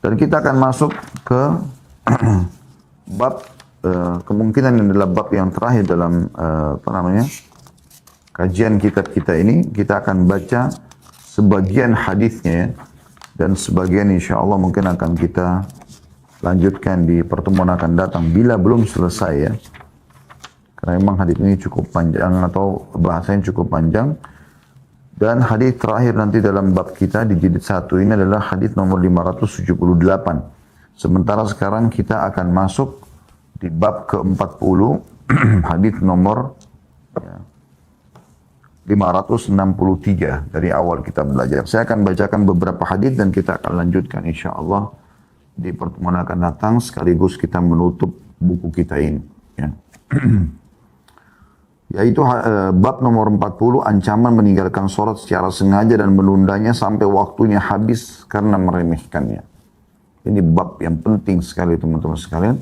Dan kita akan masuk ke bab kemungkinan yang adalah bab yang terakhir dalam kajian kitab kita ini. Kita akan baca sebagian hadisnya ya, dan sebagian insya Allah mungkin akan kita lanjutkan di pertemuan akan datang bila belum selesai ya. Karena memang hadis ini cukup panjang atau bahasanya cukup panjang. Dan hadis terakhir nanti dalam bab kita di jilid 1 ini adalah hadis nomor 578. Sementara sekarang kita akan masuk di bab ke-40, hadis nomor 563 dari awal kita belajar. Saya akan bacakan beberapa hadis dan kita akan lanjutkan insya Allah di pertemuan akan datang sekaligus kita menutup buku kita ini. Ya. Yaitu bab nomor 40, ancaman meninggalkan sholat secara sengaja dan menundanya sampai waktunya habis karena meremehkannya. Ini bab yang penting sekali teman-teman sekalian.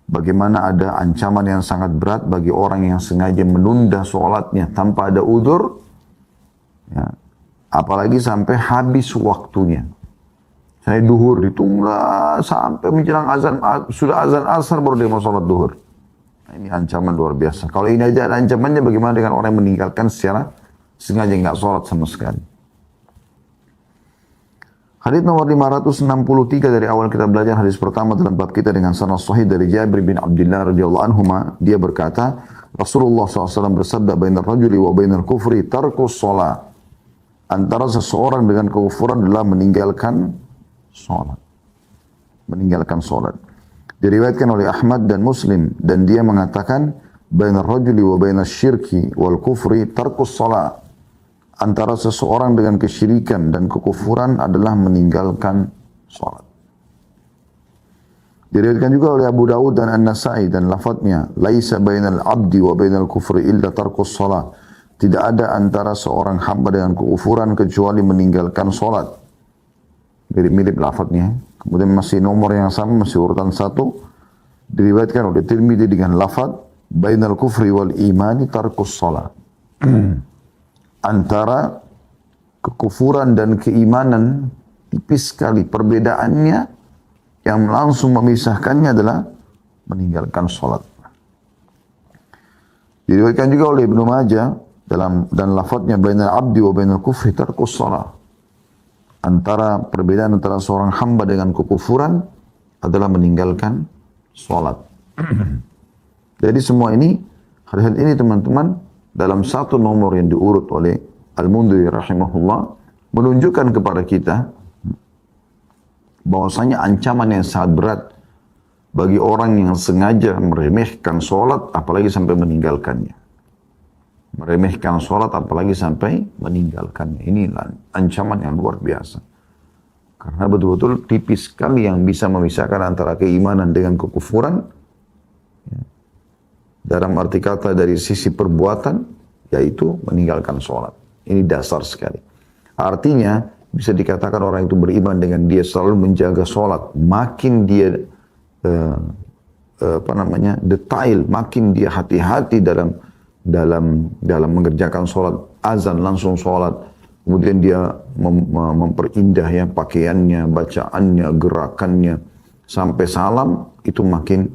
Bagaimana ada ancaman yang sangat berat bagi orang yang sengaja menunda sholatnya tanpa ada udzur, ya. Apalagi sampai habis waktunya. Saya duhur ditunda sampai menjelang azan, sudah azan asar baru dia mau sholat duhur. Ini ancaman luar biasa. Kalau ini aja ada ancamannya, bagaimana dengan orang yang meninggalkan secara sengaja nggak sholat sama sekali. Hadis nomor 563 dari awal kita belajar hadis pertama dalam bab kita dengan sanad sahih dari Jabir bin Abdullah radhiyallahu anhuma. Dia berkata, Rasulullah SAW bersabda, bainar rajuli wa bainar kufri tarkus sholat. Antara seseorang dengan kekufuran adalah meninggalkan sholat. Meninggalkan sholat. Diriwayatkan oleh Ahmad dan Muslim, dan dia mengatakan bainar rajuli wa bainas syirki wal kufri tarkus shalah. Antara seseorang dengan kesyirikan dan kekufuran adalah meninggalkan salat. Diriwayatkan juga oleh Abu Dawud dan An-Nasa'i dan lafadznya laisa bainal abdi wa bainal kufri illa tarkus shalah. Tidak ada antara seorang hamba dengan kekufuran kecuali meninggalkan salat. Mirip-mirip lafadznya. Kemudian masih nomor yang sama, masih urutan 1. Diriwayatkan oleh Tirmidzi dengan lafaz bainal kufri wal imani tarkus shalah. Antara kekufuran dan keimanan tipis sekali. Perbedaannya yang langsung memisahkannya adalah meninggalkan salat. Diriwayatkan juga oleh Ibnu Majah dan lafaznya bainal abdi wa bainal kufri tarkus shalah. Antara perbedaan antara seorang hamba dengan kekufuran adalah meninggalkan sholat. Jadi semua ini, hal-hal ini teman-teman, dalam satu nomor yang diurut oleh Al-Mundhiri rahimahullah, menunjukkan kepada kita bahwasanya ancaman yang sangat berat bagi orang yang sengaja meremehkan sholat, apalagi sampai meninggalkannya. Meremehkan sholat apalagi sampai meninggalkannya. Ini ancaman yang luar biasa. Karena betul-betul tipis sekali yang bisa memisahkan antara keimanan dengan kekufuran. Dalam arti kata dari sisi perbuatan, yaitu meninggalkan sholat. Ini dasar sekali. Artinya bisa dikatakan orang itu beriman dengan dia selalu menjaga sholat. Makin dia detail, makin dia hati-hati dalam mengerjakan sholat, azan langsung sholat, kemudian dia memperindah ya pakaiannya, bacaannya, gerakannya, sampai salam, itu makin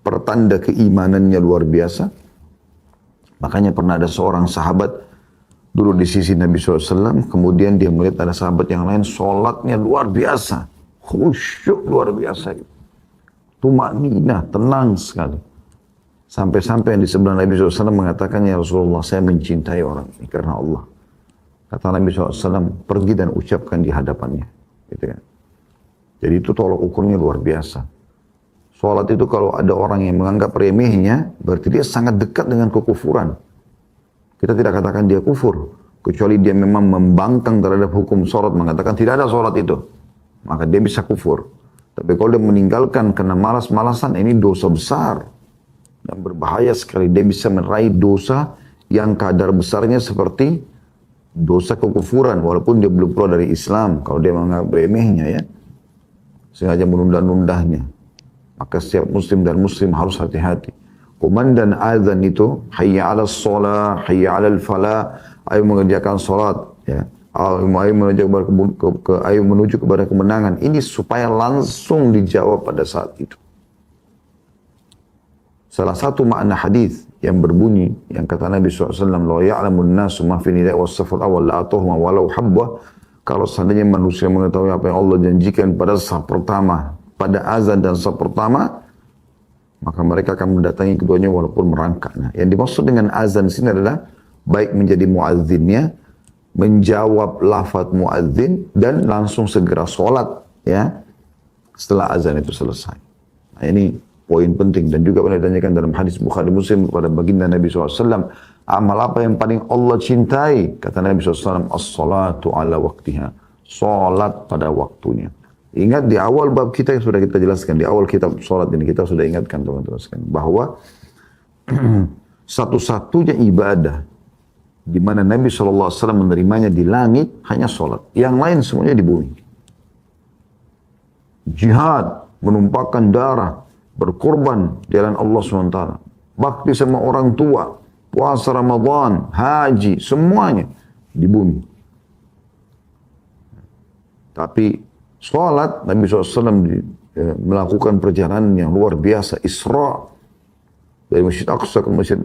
pertanda keimanannya luar biasa. Makanya pernah ada seorang sahabat dulu di sisi Nabi SAW, kemudian dia melihat ada sahabat yang lain sholatnya luar biasa, khusyuk luar biasa, tumakninah, tenang sekali. Sampai-sampai yang di sebelah Nabi SAW mengatakan, ya Rasulullah, saya mencintai orang ini karena Allah. Kata Nabi SAW, pergi dan ucapkan di hadapannya. Gitu kan. Jadi itu tolak ukurnya luar biasa. Sholat itu kalau ada orang yang menganggap remehnya, berarti dia sangat dekat dengan kekufuran. Kita tidak katakan dia kufur, kecuali dia memang membangkang terhadap hukum sholat, mengatakan tidak ada sholat itu. Maka dia bisa kufur. Tapi kalau dia meninggalkan karena malas-malasan, ini dosa besar. Dan berbahaya sekali, dia bisa meraih dosa yang kadar besarnya seperti dosa kekufuran, walaupun dia belum keluar dari Islam. Kalau dia menganggap remehnya ya, sengaja menunda-nundahnya, maka setiap muslim dan muslim harus hati-hati. Komandan azan itu, hayya ala sholah, hayya ala falah, ayo mengerjakan sholat, ya. Ayo menuju kepada kemenangan. Ini supaya langsung dijawab pada saat itu. Salah satu makna hadis yang berbunyi, yang kata Nabi SAW, "La ya'lamun nasu ma fi nida' was safar awal la atuhuma walau habbah." Kalau seandainya manusia mengetahui apa yang Allah janjikan pada saf pertama, pada azan dan saf pertama, maka mereka akan mendatangi keduanya walaupun merangkak. Nah, yang dimaksud dengan azan di sini adalah baik menjadi muazzinnya, menjawab lafaz muazzin dan langsung segera sholat ya setelah azan itu selesai. Nah, ini poin penting dan juga pernah ditanyakan dalam hadis Bukhari Muslim kepada baginda Nabi SAW, amal apa yang paling Allah cintai? Kata Nabi SAW, as-salatu ala waktiha, salat pada waktunya. Ingat di awal bab kita yang sudah kita jelaskan, di awal kitab salat ini kita sudah ingatkan teman-teman sekalian bahwa satu-satunya ibadah di mana Nabi SAW menerimanya di langit hanya salat, yang lain semuanya di bumi. Jihad, menumpahkan darah, berkorban di jalan Allah SWT, bakti sama orang tua, puasa Ramadan, haji, semuanya di bumi. Tapi sholat, Nabi SAW melakukan perjalanan yang luar biasa, Isra dari Masjid Aqsa ke Masjid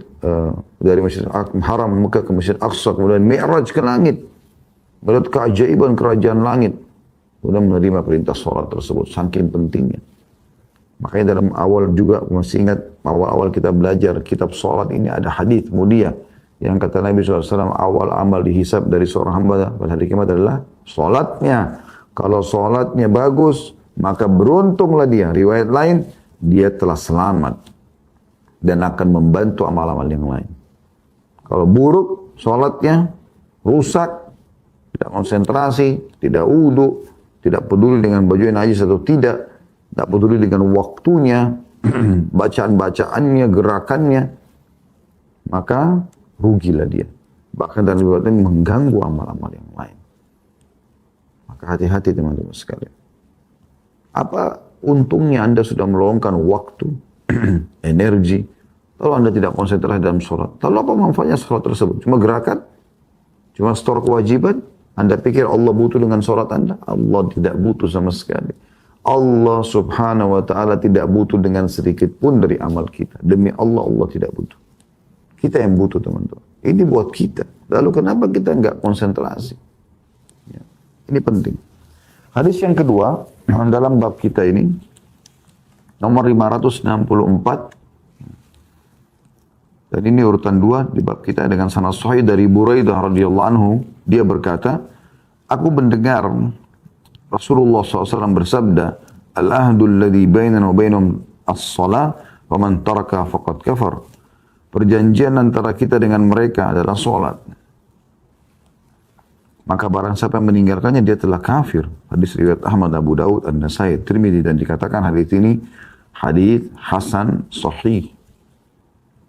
dari Masjid Haram Mekah ke Masjid Aqsa, kemudian Mi'raj ke langit, melihat keajaiban kerajaan langit, kemudian menerima perintah sholat tersebut, saking pentingnya. Makanya dalam awal juga masih ingat awal-awal kita belajar kitab sholat ini ada hadis mulia yang kata Nabi SAW, awal amal dihisab dari seorang hamba pada hari kiamat adalah sholatnya. Kalau sholatnya bagus, maka beruntunglah dia. Riwayat lain, dia telah selamat dan akan membantu amal-amal yang lain. Kalau buruk, sholatnya rusak, tidak konsentrasi, tidak wudu, tidak peduli dengan baju yang najis atau tidak peduli dengan waktunya, bacaan-bacaannya, gerakannya, maka rugilah dia. Bahkan dalam ibadah ini mengganggu amal-amal yang lain. Maka hati-hati teman-teman sekalian. Apa untungnya Anda sudah meluangkan waktu, energi, lalu Anda tidak konsentrasi dalam sholat? Lalu apa manfaatnya sholat tersebut? Cuma gerakan? Cuma store kewajiban? Anda pikir Allah butuh dengan sholat Anda? Allah tidak butuh sama sekali. Allah subhanahu wa ta'ala tidak butuh dengan sedikit pun dari amal kita. Demi Allah, Allah tidak butuh. Kita yang butuh teman-teman. Ini buat kita. Lalu kenapa kita enggak konsentrasi? Ya. Ini penting. Hadis yang kedua, dalam bab kita ini, nomor 564. Dan ini urutan 2 di bab kita dengan sanad sahih dari Buraidah radhiyallahu anhu. Dia berkata, aku mendengar Rasulullah SAW bersabda, al-ahdul ladhi bainana wa bainahum as-salah, wa man taraka faqad kafar. Perjanjian antara kita dengan mereka adalah salat. Maka barang siapa yang meninggalkannya, dia telah kafir. Hadis riwayat Ahmad, Abu Daud, An-Nasai, Tirmidzi, dan dikatakan hadis ini hadis hasan sahih.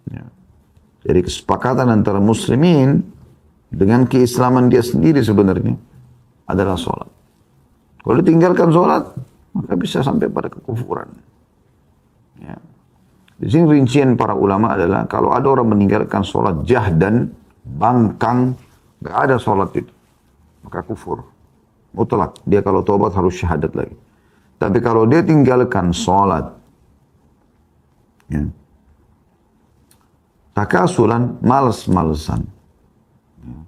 Ya. Jadi kesepakatan antara muslimin dengan keislaman dia sendiri sebenarnya adalah salat. Kalau ditinggalkan sholat, maka bisa sampai pada kekufuran. Ya. Di sini rincian para ulama adalah, kalau ada orang meninggalkan sholat jahdan, bangkang, gak ada sholat itu, maka kufur. Mutlak. Dia kalau taubat harus syahadat lagi. Tapi kalau dia tinggalkan sholat, ya, takasulan, males-malesan, ya,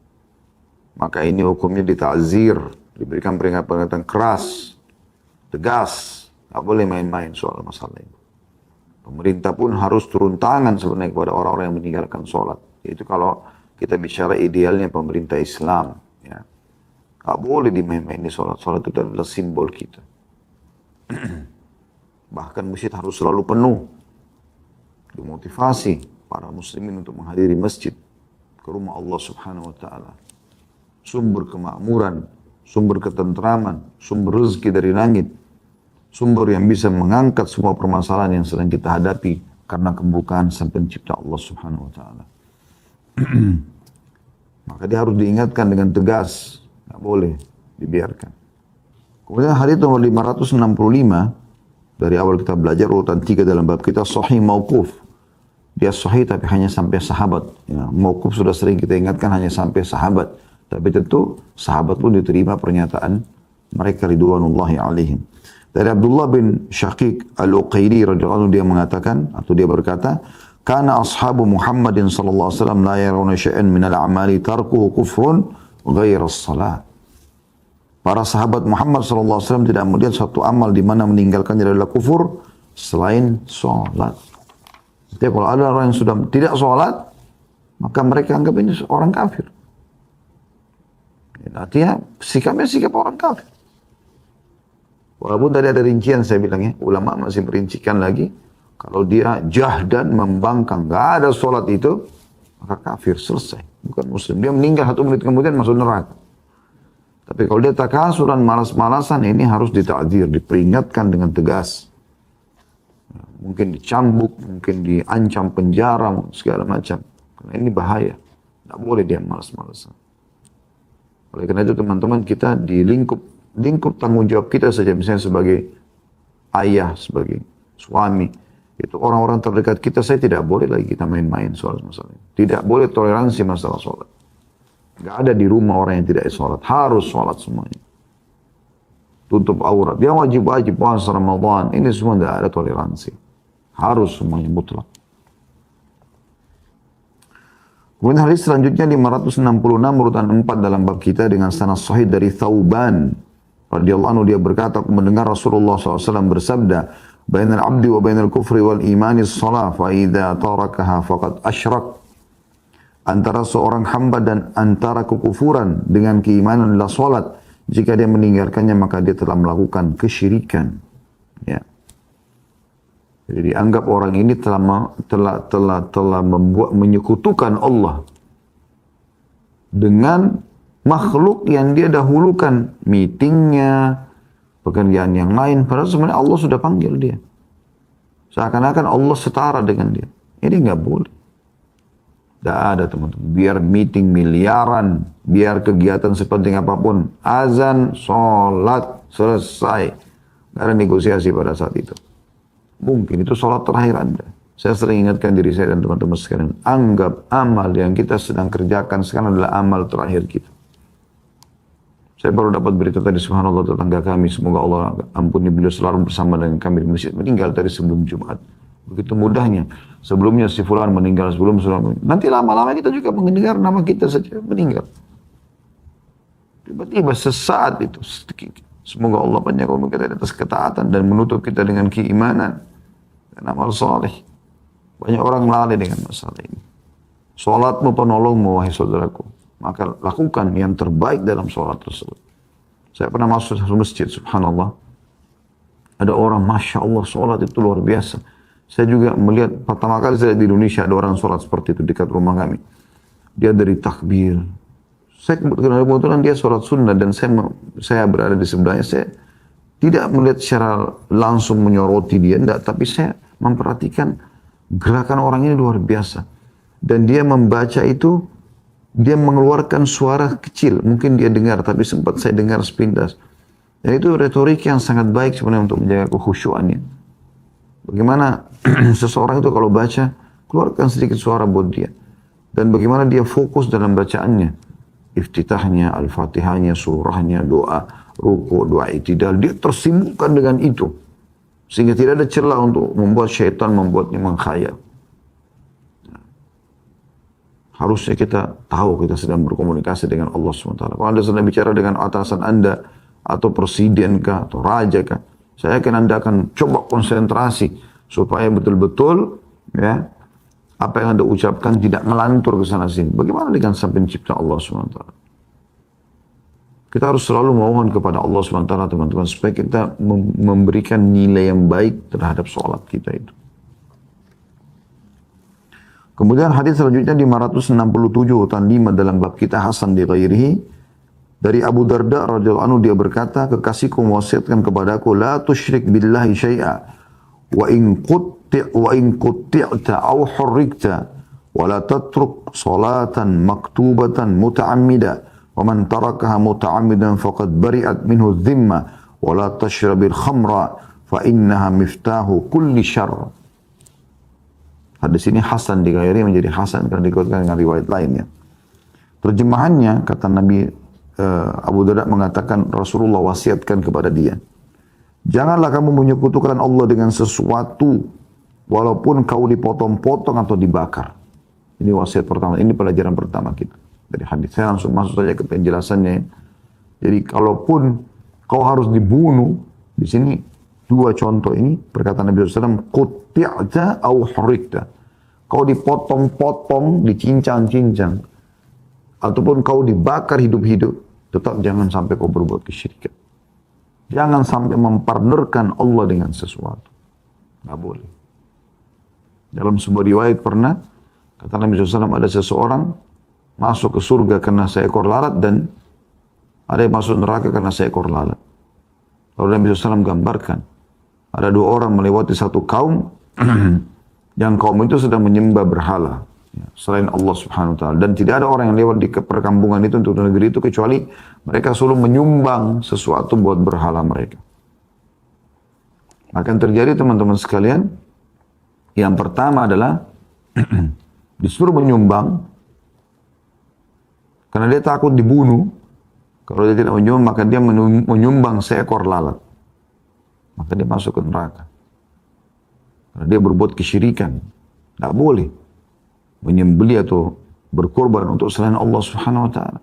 maka ini hukumnya dita'zir, diberikan peringatan keras, tegas, tak boleh main-main soal masalah ini. Pemerintah pun harus turun tangan sebenarnya kepada orang-orang yang meninggalkan sholat. Itu kalau kita bicara idealnya pemerintah Islam, ya, tak boleh dimain-main di sholat. Sholat itu adalah simbol kita. Bahkan masjid harus selalu penuh. Dimotivasi para muslimin untuk menghadiri masjid ke rumah Allah Subhanahu wa Ta'ala. Sumber kemakmuran, sumber ketentraman, sumber rezeki dari langit, sumber yang bisa mengangkat semua permasalahan yang sedang kita hadapi karena kebukaan Sang Pencipta Allah Subhanahu wa Ta'ala. Maka dia harus diingatkan dengan tegas, tidak boleh dibiarkan. Kemudian hadis nomor 565 dari awal kita belajar urutan 3 dalam bab kita, sahih mauquf. Dia sahih tapi hanya sampai sahabat. Ya, mauquf sudah sering kita ingatkan hanya sampai sahabat. Tapi tentu sahabat pun diterima pernyataan mereka ridwanullahi alaihim. Dari Abdullah bin Syaqiq Al-Uqaili radhiyallahu anhu dia mengatakan atau dia berkata, "Kana ashabu Muhammadin sallallahu alaihi wasallam la yarawna syai'an min al-a'mali tarkuhu kufrun ghaira as-salat." Para sahabat Muhammad sallallahu alaihi wasallam tidak melihat suatu amal di mana meninggalkannya adalah kufur selain salat. Jadi kalau ada orang yang sudah tidak salat, maka mereka anggap ini orang kafir. Artinya sikapnya sikap orang kafir. Walaupun tadi ada rincian saya bilang ya, ulama masih merincikan lagi. Kalau dia jahdan membangkang, gak ada sholat itu, maka kafir, selesai. Bukan muslim. Dia meninggal 1 menit kemudian masuk neraka. Tapi kalau dia takasuran, malas-malasan, ini harus ditakdir, diperingatkan dengan tegas. Mungkin dicambuk, mungkin diancam penjara, segala macam. Karena ini bahaya. Tidak boleh dia malas-malasan. Oleh karena itu teman-teman, kita di lingkup tanggung jawab kita saja, misalnya sebagai ayah, sebagai suami, itu orang-orang terdekat kita, saya tidak boleh lagi kita main-main soal masalah ini. Tidak boleh toleransi masalah sholat. Gak ada di rumah orang yang tidak sholat, harus sholat semuanya. Tutup aurat, dia wajib-wajib puasa Ramadan, ini semua tidak ada toleransi. Harus semuanya mutlak. Kemudian hadis selanjutnya 566 urutan 4 dalam bab kita dengan sanad sahih dari Thauban radhiyallahu anhu, dia berkata, aku mendengar Rasulullah SAW bersabda, bainal abdi wa bainal kufri wal imani shalah fa idza tarakaha faqad asyrak. Antara seorang hamba dan antara kekufuran dengan keimanan adalah salat. Jika dia meninggalkannya maka dia telah melakukan kesyirikan. Ya. Jadi dianggap orang ini telah membuat menyekutukan Allah dengan makhluk yang dia dahulukan, meetingnya, pekerjaan yang lain. Padahal sebenarnya Allah sudah panggil dia. Seakan-akan Allah setara dengan dia. Ini nggak boleh. Tidak ada teman-teman. Biar meeting miliaran, biar kegiatan sepenting apapun, azan, sholat, selesai. Nggak ada negosiasi pada saat itu. Mungkin itu sholat terakhir Anda. Saya sering ingatkan diri saya dan teman-teman sekalian. Anggap amal yang kita sedang kerjakan sekarang adalah amal terakhir kita. Saya baru dapat berita tadi, subhanallah, tetangga kami, semoga Allah ampuni beliau, selalu bersama dengan kami di masjid, meninggal tadi sebelum Jumat. Begitu mudahnya. Sebelumnya si fulan meninggal, nanti lama-lama kita juga mendengar nama kita saja meninggal. Tiba-tiba sesaat itu. Semoga Allah panjangkan umur kita di atas ketaatan dan menutup kita dengan keimanan dan amal soleh. Banyak orang lalai dengan masalah ini. Salatmu penolongmu, wahai saudaraku. Maka lakukan yang terbaik dalam salat tersebut. Saya pernah masuk satu masjid, subhanallah. Ada orang, masya Allah, salat itu luar biasa. Saya juga melihat, pertama kali saya di Indonesia ada orang sholat seperti itu dekat rumah kami. Dia dari takbir. Saya kebetulan dia sholat sunnah dan saya berada di sebelahnya. Saya tidak melihat secara langsung menyoroti dia, enggak, tapi saya memperhatikan gerakan orang ini luar biasa. Dan dia membaca itu, dia mengeluarkan suara kecil. Mungkin dia dengar, tapi sempat saya dengar sepintas. Dan itu retorik yang sangat baik sebenarnya untuk menjaga kekhusyuannya. Bagaimana seseorang itu kalau baca, keluarkan sedikit suara buat dia. Dan bagaimana dia fokus dalam bacaannya. Iftitahnya, al-fatihahnya, surahnya, doa, ruku, doa itidal. Dia tersibukkan dengan itu. Sehingga tidak ada celah untuk membuat syaitan membuatnya mengkhayal. Harusnya kita tahu kita sedang berkomunikasi dengan Allah SWT. Kalau Anda sedang bicara dengan atasan Anda, atau presiden kah, atau raja kah, saya yakin Anda akan coba konsentrasi supaya betul-betul ya apa yang Anda ucapkan tidak melantur ke sana sini. Bagaimana dengan sang pencipta Allah SWT? Kita harus selalu mohon kepada Allah SWT, teman-teman, supaya kita memberikan nilai yang baik terhadap sholat kita itu. Kemudian hadis selanjutnya 567 urutan 5 dalam bab kita, Hasan di ghairihi. Dari Abu Darda radhiyallahu anhu, dia berkata, kekasihku mewasiatkan kepadaku, la tusyrik billahi syai'a wa in qutti'ta aw hurrikta wa la tatruk salatan maktubatan muta'ammida wa man tarakaha muta'ammidan faqad bari'at minhu dhimma wa la tashrabil khamra fa innaha miftahu kulli syarr. Hadis ini Hasan di ghairi, menjadi Hasan karena dikuatkan dengan riwayat lainnya. Terjemahannya, kata Nabi Abu Darda mengatakan, Rasulullah wasiatkan kepada dia, janganlah kamu menyekutukan Allah dengan sesuatu, walaupun kau dipotong-potong atau dibakar. Ini wasiat pertama, ini pelajaran pertama kita dari hadis. Saya langsung masuk saja ke penjelasannya. Jadi kalaupun kau harus dibunuh, di sini dua contoh ini, perkataan Nabi SAW, qutti'ta au hurikta. Kau dipotong-potong, dicincang-cincang, ataupun kau dibakar hidup-hidup, tetap jangan sampai kau berbuat kesyirikan. Jangan sampai mempartnerkan Allah dengan sesuatu. Nggak boleh. Dalam sebuah riwayat pernah, kata Nabi SAW, ada seseorang masuk ke surga karena seekor lalat, dan ada yang masuk neraka karena seekor lalat. Lalu Nabi SAW gambarkan, ada dua orang melewati satu kaum, yang kaum itu sedang menyembah berhala selain Allah Subhanahu wa taala, dan tidak ada orang yang lewat di perkampungan itu untuk negeri itu kecuali mereka selalu menyumbang sesuatu buat berhala mereka. Akan terjadi teman-teman sekalian, yang pertama adalah disuruh menyumbang karena dia takut dibunuh. Kalau dia tidak menyumbang, maka dia menyumbang seekor lalat, maka dia masuk ke neraka karena dia berbuat kesyirikan. Tidak boleh menyembelih atau berkorban untuk selain Allah Subhanahu wa taala.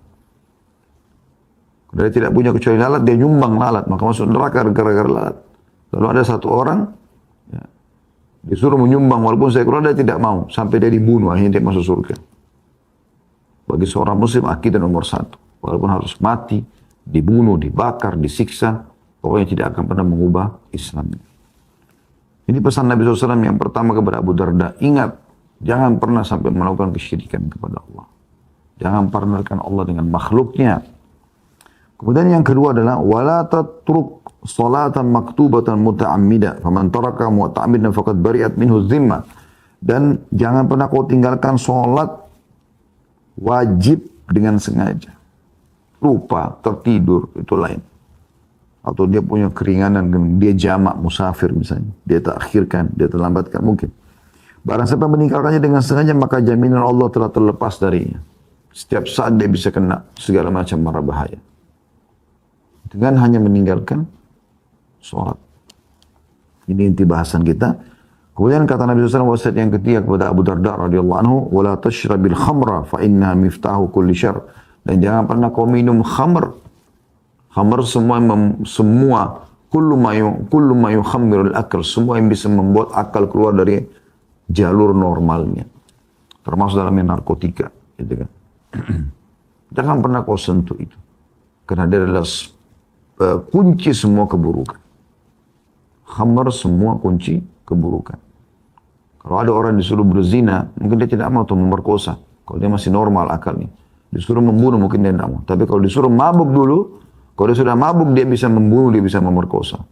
Kalau dia tidak punya kecuali lalat, dia nyumbang lalat, maka masuk neraka gara-gara lalat. Lalu ada satu orang ya, disuruh menyumbang walaupun seekor lalat, dia tidak mau, sampai dia dibunuh, akhirnya dia masuk surga. Bagi seorang muslim akidah nomor satu, walaupun harus mati, dibunuh, dibakar, disiksa, pokoknya tidak akan pernah mengubah Islamnya. Ini pesan Nabi SAW yang pertama kepada Abu Darda. Ingat, jangan pernah sampai melakukan kesyirikan kepada Allah. Jangan partnerkan Allah dengan makhluknya. Kemudian yang kedua adalah wala tatruk salatan maktubatan muta'ammida faman taraka muta'ammidan faqad bari'at minhu dhimma. Dan jangan pernah kau tinggalkan salat wajib dengan sengaja. Lupa, tertidur, itu lain. Atau dia punya keringanan, dia jamak musafir misalnya, dia takhirkan, dia terlambatkan, mungkin. Barang siapa meninggalkannya dengan sengaja, maka jaminan Allah telah terlepas darinya. Setiap saat dia bisa kena segala macam mara bahaya. Dengan hanya meninggalkan sholat. Ini inti bahasan kita. Kemudian kata Nabi SAW, wasiat yang ketiga kepada Abu Darda radhiyallahu anhu, wala tashrabil khamra fa inna miftahu kulli syarr. Dan jangan pernah kau minum khamr. Khamr semua kullu ma yukhammirul akal, semua yang bisa membuat akal keluar dari jalur normalnya. Termasuk dalamnya narkotika, gitu kan. Jangan pernah kau sentuh itu. Karena dia adalah kunci semua keburukan. Khamr semua kunci keburukan. Kalau ada orang disuruh berzina, mungkin dia tidak mau atau memerkosa. Kalau dia masih normal akalnya. Disuruh membunuh mungkin dia tidak mau. Tapi kalau disuruh mabuk dulu, kalau dia sudah mabuk dia bisa membunuh, dia bisa memerkosa.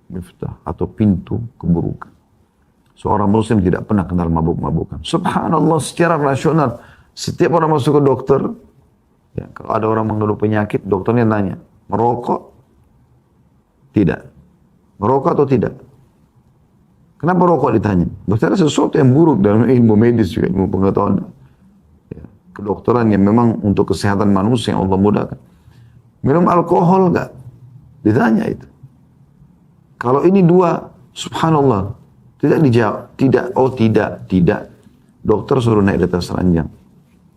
Miftah atau pintu keburukan. Seorang muslim tidak pernah kenal mabuk-mabukan. Subhanallah, secara rasional, setiap orang masuk ke dokter, ya, kalau ada orang mengeluh penyakit, dokternya nanya, merokok? Tidak. Merokok atau tidak? Kenapa rokok ditanya? Berarti ada sesuatu yang buruk dalam ilmu medis juga, ilmu pengetahuan. Ya, kedokteran yang memang untuk kesehatan manusia yang Allah mudahkan. Minum alkohol enggak? Ditanya itu. Kalau ini dua, subhanallah, tidak dijawab. Tidak, oh tidak. Dokter suruh naik di atas ranjang.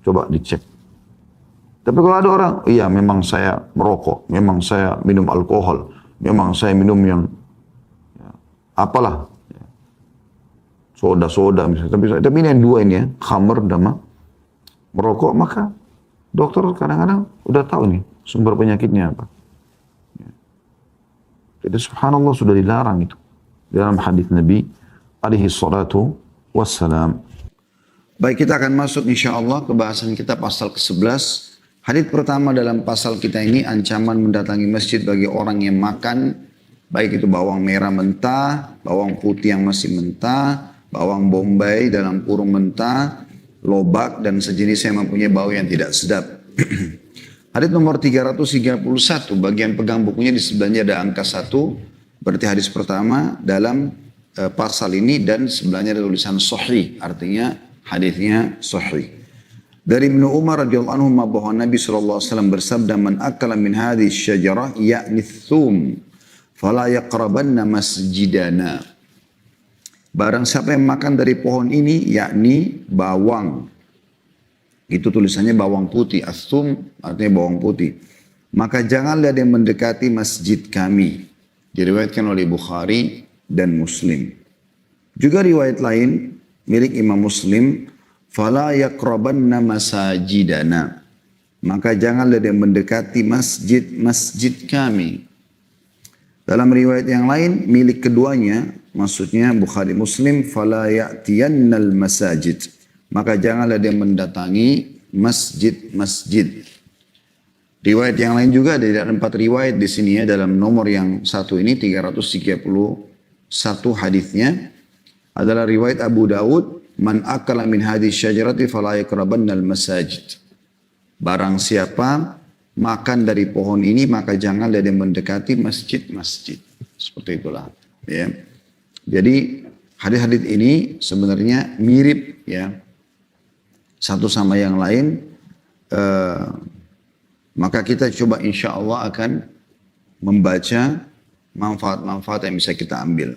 Coba dicek. Tapi kalau ada orang, iya memang saya merokok, memang saya minum alkohol, memang saya minum yang ya, apalah, ya, soda misalnya. Tapi ini yang dua ini ya, khamr dan merokok, maka dokter kadang-kadang udah tahu nih sumber penyakitnya apa. Ya. Jadi subhanallah sudah dilarang itu dalam hadis Nabi alaihi salatu wassalam. Baik, kita akan masuk insyaAllah ke bahasan kita pasal ke-11. Hadits pertama dalam pasal kita ini, ancaman mendatangi masjid bagi orang yang makan, baik itu bawang merah mentah, bawang putih yang masih mentah, bawang bombay dalam kurung mentah, lobak, dan sejenis yang mempunyai bau yang tidak sedap. Hadits nomor 331, bagian pegang bukunya di sebelahnya ada angka 1, berarti hadits pertama dalam pasal ini, dan sebelahnya ada tulisan sahih, artinya hadisnya sahih. Dari Ibnu Umar radhiyallahu anhu bahwa Nabi SAW bersabda, "Man akala min hadhihi syajarah ya'ni thum, fala yaqrabanna masjidana." Barang siapa yang makan dari pohon ini, yakni bawang. Itu tulisannya bawang putih. As-thum artinya bawang putih. Maka janganlah dia mendekati masjid kami. Diriwayatkan oleh Bukhari dan Muslim. Juga riwayat lain milik Imam Muslim, "Fala yaqrabanna masajidana." Maka janganlah dia mendekati masjid-masjid kami. Dalam riwayat yang lain milik keduanya, maksudnya Bukhari Muslim, "Fala ya'tiyannal masajid." Maka janganlah dia mendatangi masjid-masjid. Riwayat yang lain juga ada 4 riwayat di sini ya, dalam nomor yang satu ini 331 hadisnya adalah riwayat Abu Dawud, "Man akala min hadhihi syajarati fala yaqrabannal masajid." Barang siapa makan dari pohon ini maka janganlah dia mendekati masjid-masjid. Seperti itulah ya. Jadi hadis-hadis ini sebenarnya mirip ya, satu sama yang lain. Maka kita coba insya Allah akan membaca manfaat-manfaat yang bisa kita ambil.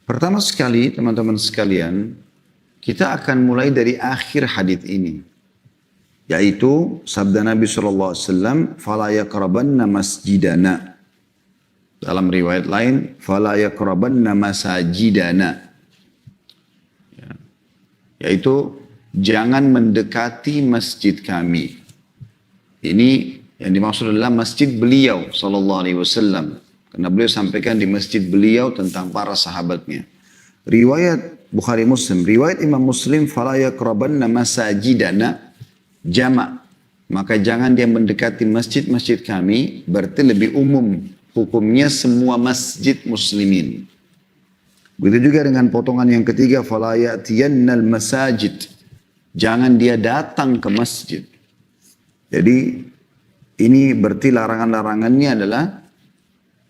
Pertama sekali teman-teman sekalian, kita akan mulai dari akhir hadis ini. Yaitu sabda Nabi SAW, "Fala yaqrabanna masjidana." Dalam riwayat lain, "Fala yaqrabanna masajidana." Yaitu jangan mendekati masjid kami. Ini yang dimaksud adalah masjid beliau sallallahu alaihi wasallam. Karena beliau sampaikan di masjid beliau tentang para sahabatnya. Riwayat Bukhari Muslim, riwayat Imam Muslim, "Fala yaqrabanna masajidana," jamak. Maka jangan dia mendekati masjid-masjid kami, berarti lebih umum hukumnya semua masjid muslimin. Begitu juga dengan potongan yang ketiga, "Fala ya'tiyannal masajid." Jangan dia datang ke masjid. Jadi ini berarti larangan-larangannya adalah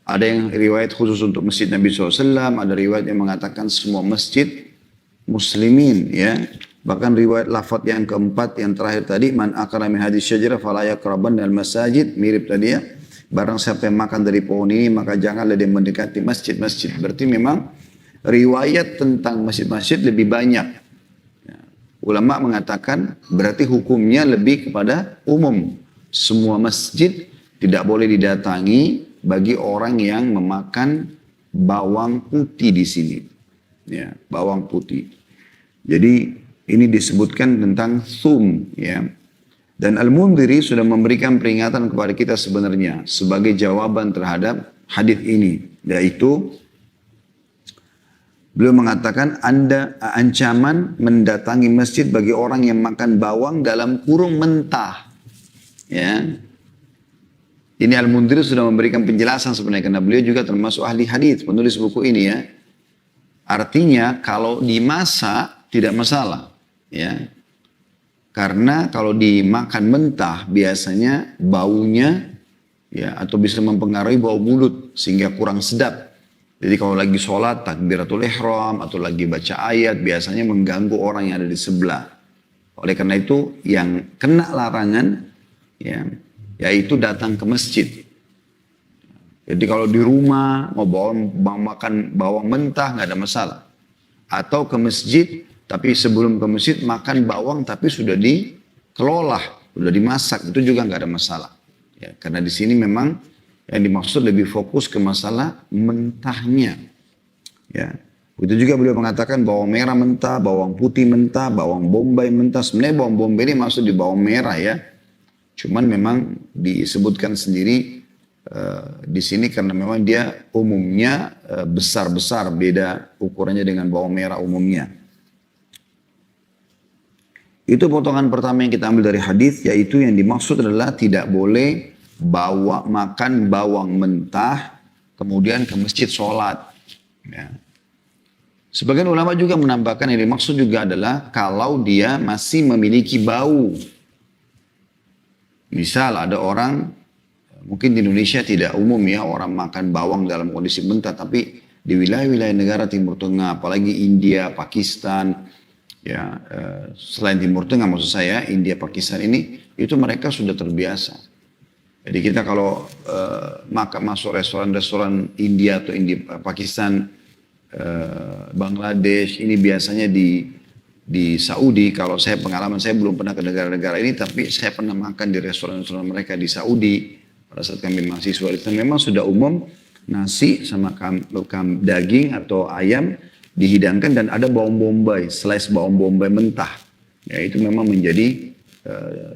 ada yang riwayat khusus untuk masjid Nabi SAW, ada riwayat yang mengatakan semua masjid muslimin ya. Bahkan riwayat lafaz yang keempat yang terakhir tadi, "Man akala min hadhihi syajarah fala yaqrabanna al-masajid," mirip tadi ya. Barang siapa yang makan dari pohon ini maka janganlah dia mendekati masjid-masjid. Berarti memang riwayat tentang masjid-masjid lebih banyak. Ulama mengatakan berarti hukumnya lebih kepada umum. Semua masjid tidak boleh didatangi bagi orang yang memakan bawang putih di sini. Ya, bawang putih. Jadi ini disebutkan tentang thum ya. Dan Al-Mundhiri sudah memberikan peringatan kepada kita sebenarnya sebagai jawaban terhadap hadis ini, yaitu beliau mengatakan Anda ancaman mendatangi masjid bagi orang yang makan bawang dalam kurung mentah. Ya. Ini Al-Mundhiri sudah memberikan penjelasan sebenarnya karena beliau juga termasuk ahli hadis, penulis buku ini ya. Artinya kalau dimasak tidak masalah, ya. Karena kalau dimakan mentah biasanya baunya ya atau bisa mempengaruhi bau mulut sehingga kurang sedap. Jadi kalau lagi sholat, takbiratul ihram, atau lagi baca ayat, biasanya mengganggu orang yang ada di sebelah. Oleh karena itu, yang kena larangan, ya, yaitu datang ke masjid. Jadi kalau di rumah, mau makan bawang mentah, nggak ada masalah. Atau ke masjid, tapi sebelum ke masjid, makan bawang, tapi sudah dikelola, sudah dimasak, itu juga nggak ada masalah. Ya, karena di sini memang yang dimaksud lebih fokus ke masalah mentahnya. Ya. Itu juga beliau mengatakan bawang merah mentah, bawang putih mentah, bawang bombay mentah. Sebenarnya bawang bombay ini maksud di bawang merah ya. Cuman memang disebutkan sendiri di sini karena memang dia umumnya besar-besar, beda ukurannya dengan bawang merah umumnya. Itu potongan pertama yang kita ambil dari hadis, yaitu yang dimaksud adalah tidak boleh makan bawang mentah kemudian ke masjid sholat. Ya. Sebagian ulama juga menambahkan yang dimaksud juga adalah kalau dia masih memiliki bau. Misal ada orang, mungkin di Indonesia tidak umum ya orang makan bawang dalam kondisi mentah, tapi di wilayah-wilayah negara Timur Tengah, apalagi India, Pakistan, ya selain Timur Tengah maksud saya, India, Pakistan ini, itu mereka sudah terbiasa. Jadi kita kalau masuk restoran-restoran India atau Pakistan, Bangladesh, ini biasanya di Saudi. Kalau saya pengalaman, saya belum pernah ke negara-negara ini, tapi saya pernah makan di restoran-restoran mereka di Saudi pada saat kami mahasiswa. Itu memang sudah umum nasi sama daging atau ayam dihidangkan dan ada bawang bombay, slice bawang bombay mentah. Ya, itu memang menjadi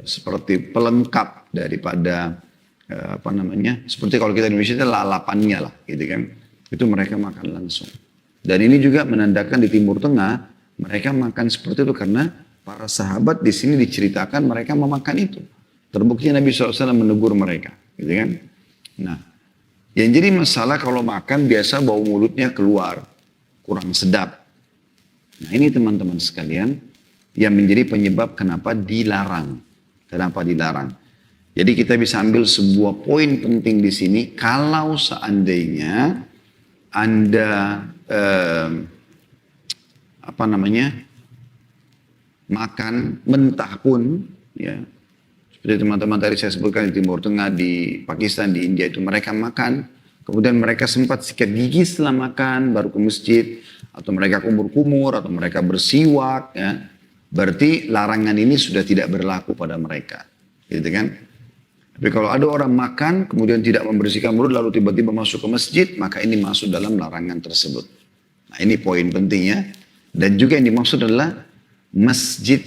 seperti pelengkap daripada apa namanya, seperti kalau kita di Indonesia itu lalapannya lah, gitu kan. Itu mereka makan langsung. Dan ini juga menandakan di Timur Tengah mereka makan seperti itu karena para sahabat di sini diceritakan mereka memakan itu. Terbukti Nabi SAW menegur mereka, gitu kan. Nah, yang jadi masalah kalau makan biasa bau mulutnya keluar, kurang sedap. Nah ini teman-teman sekalian yang menjadi penyebab kenapa dilarang. Kenapa dilarang? Jadi kita bisa ambil sebuah poin penting di sini. Kalau seandainya Anda makan mentah pun, ya seperti teman-teman tadi saya sebutkan di Timur Tengah, di Pakistan, di India itu mereka makan, kemudian mereka sempat sikat gigi setelah makan, baru ke masjid, atau mereka kumur-kumur, atau mereka bersiwak, ya. Berarti larangan ini sudah tidak berlaku pada mereka, gitu kan? Tapi kalau ada orang makan, kemudian tidak membersihkan mulut, lalu tiba-tiba masuk ke masjid, maka ini masuk dalam larangan tersebut. Nah ini poin pentingnya. Dan juga yang dimaksud adalah masjid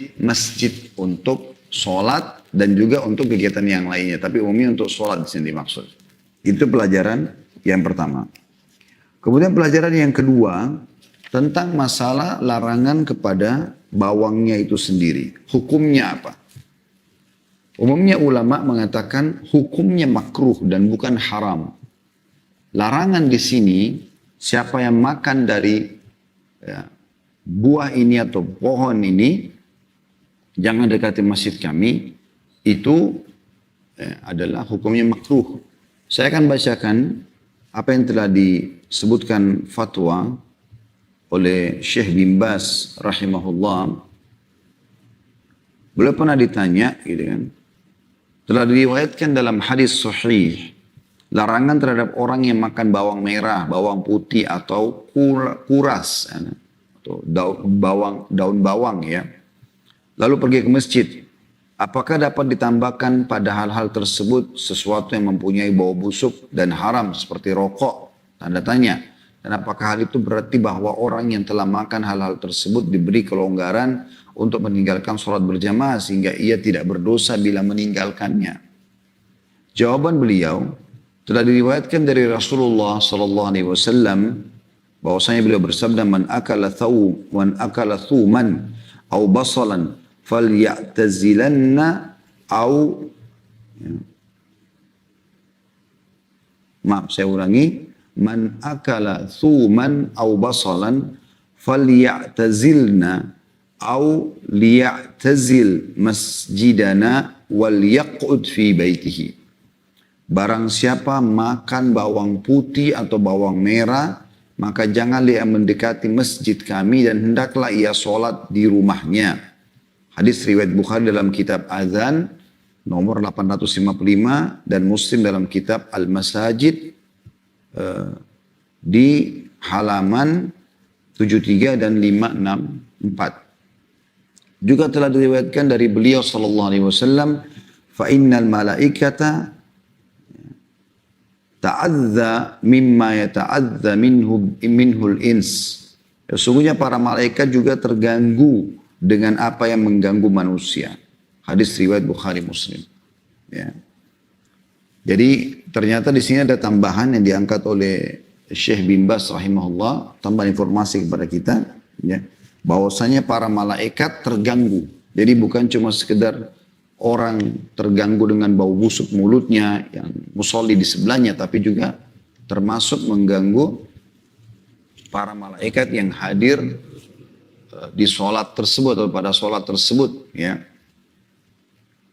untuk sholat dan juga untuk kegiatan yang lainnya. Tapi umumnya untuk sholat di sini dimaksud. Itu pelajaran yang pertama. Kemudian pelajaran yang kedua tentang masalah larangan kepada bawangnya itu sendiri. Hukumnya apa? Umumnya ulama mengatakan hukumnya makruh dan bukan haram. Larangan di sini siapa yang makan dari buah ini atau pohon ini jangan dekati masjid kami, itu adalah hukumnya makruh. Saya akan bacakan apa yang telah disebutkan fatwa oleh Syekh bin Baz rahimahullah. Beliau pernah ditanya, gitu kan, telah diriwayatkan dalam hadis sahih larangan terhadap orang yang makan bawang merah, bawang putih atau kuras atau daun bawang ya. Lalu pergi ke masjid. Apakah dapat ditambahkan pada hal-hal tersebut sesuatu yang mempunyai bau busuk dan haram seperti rokok? Tanda tanya. Dan apakah hal itu berarti bahwa orang yang telah makan hal-hal tersebut diberi kelonggaran untuk meninggalkan sholat berjamaah sehingga ia tidak berdosa bila meninggalkannya? Jawaban beliau telah diriwayatkan dari Rasulullah SAW bahwasanya beliau bersabda, man akala thuman au basalan falyatazilanna au maaf saya ulangi, man akala thuman au basalan falyatazilna au liyatazil masjidana wal yaqud fi baitihi. Barang siapa makan bawang putih atau bawang merah, maka janganlah ia mendekati masjid kami dan hendaklah ia sholat di rumahnya. Hadis riwayat Bukhari dalam kitab Azan nomor 855 dan Muslim dalam kitab Al-Masajid di halaman 73 dan 564. Juga telah diriwayatkan dari beliau sallallahu alaihi wasallam, fa innal malaikata ta'adza mimma yata'adza minhul ins. Sesungguhnya para malaikat juga terganggu dengan apa yang mengganggu manusia. Hadis riwayat Bukhari Muslim. Ya. Jadi ternyata di sini ada tambahan yang diangkat oleh Syekh bin Baz rahimahullah, tambahan informasi kepada kita, ya, bahwasanya para malaikat terganggu. Jadi bukan cuma sekedar orang terganggu dengan bau busuk mulutnya yang musolli di sebelahnya, tapi juga termasuk mengganggu para malaikat yang hadir di sholat tersebut atau pada sholat tersebut, ya.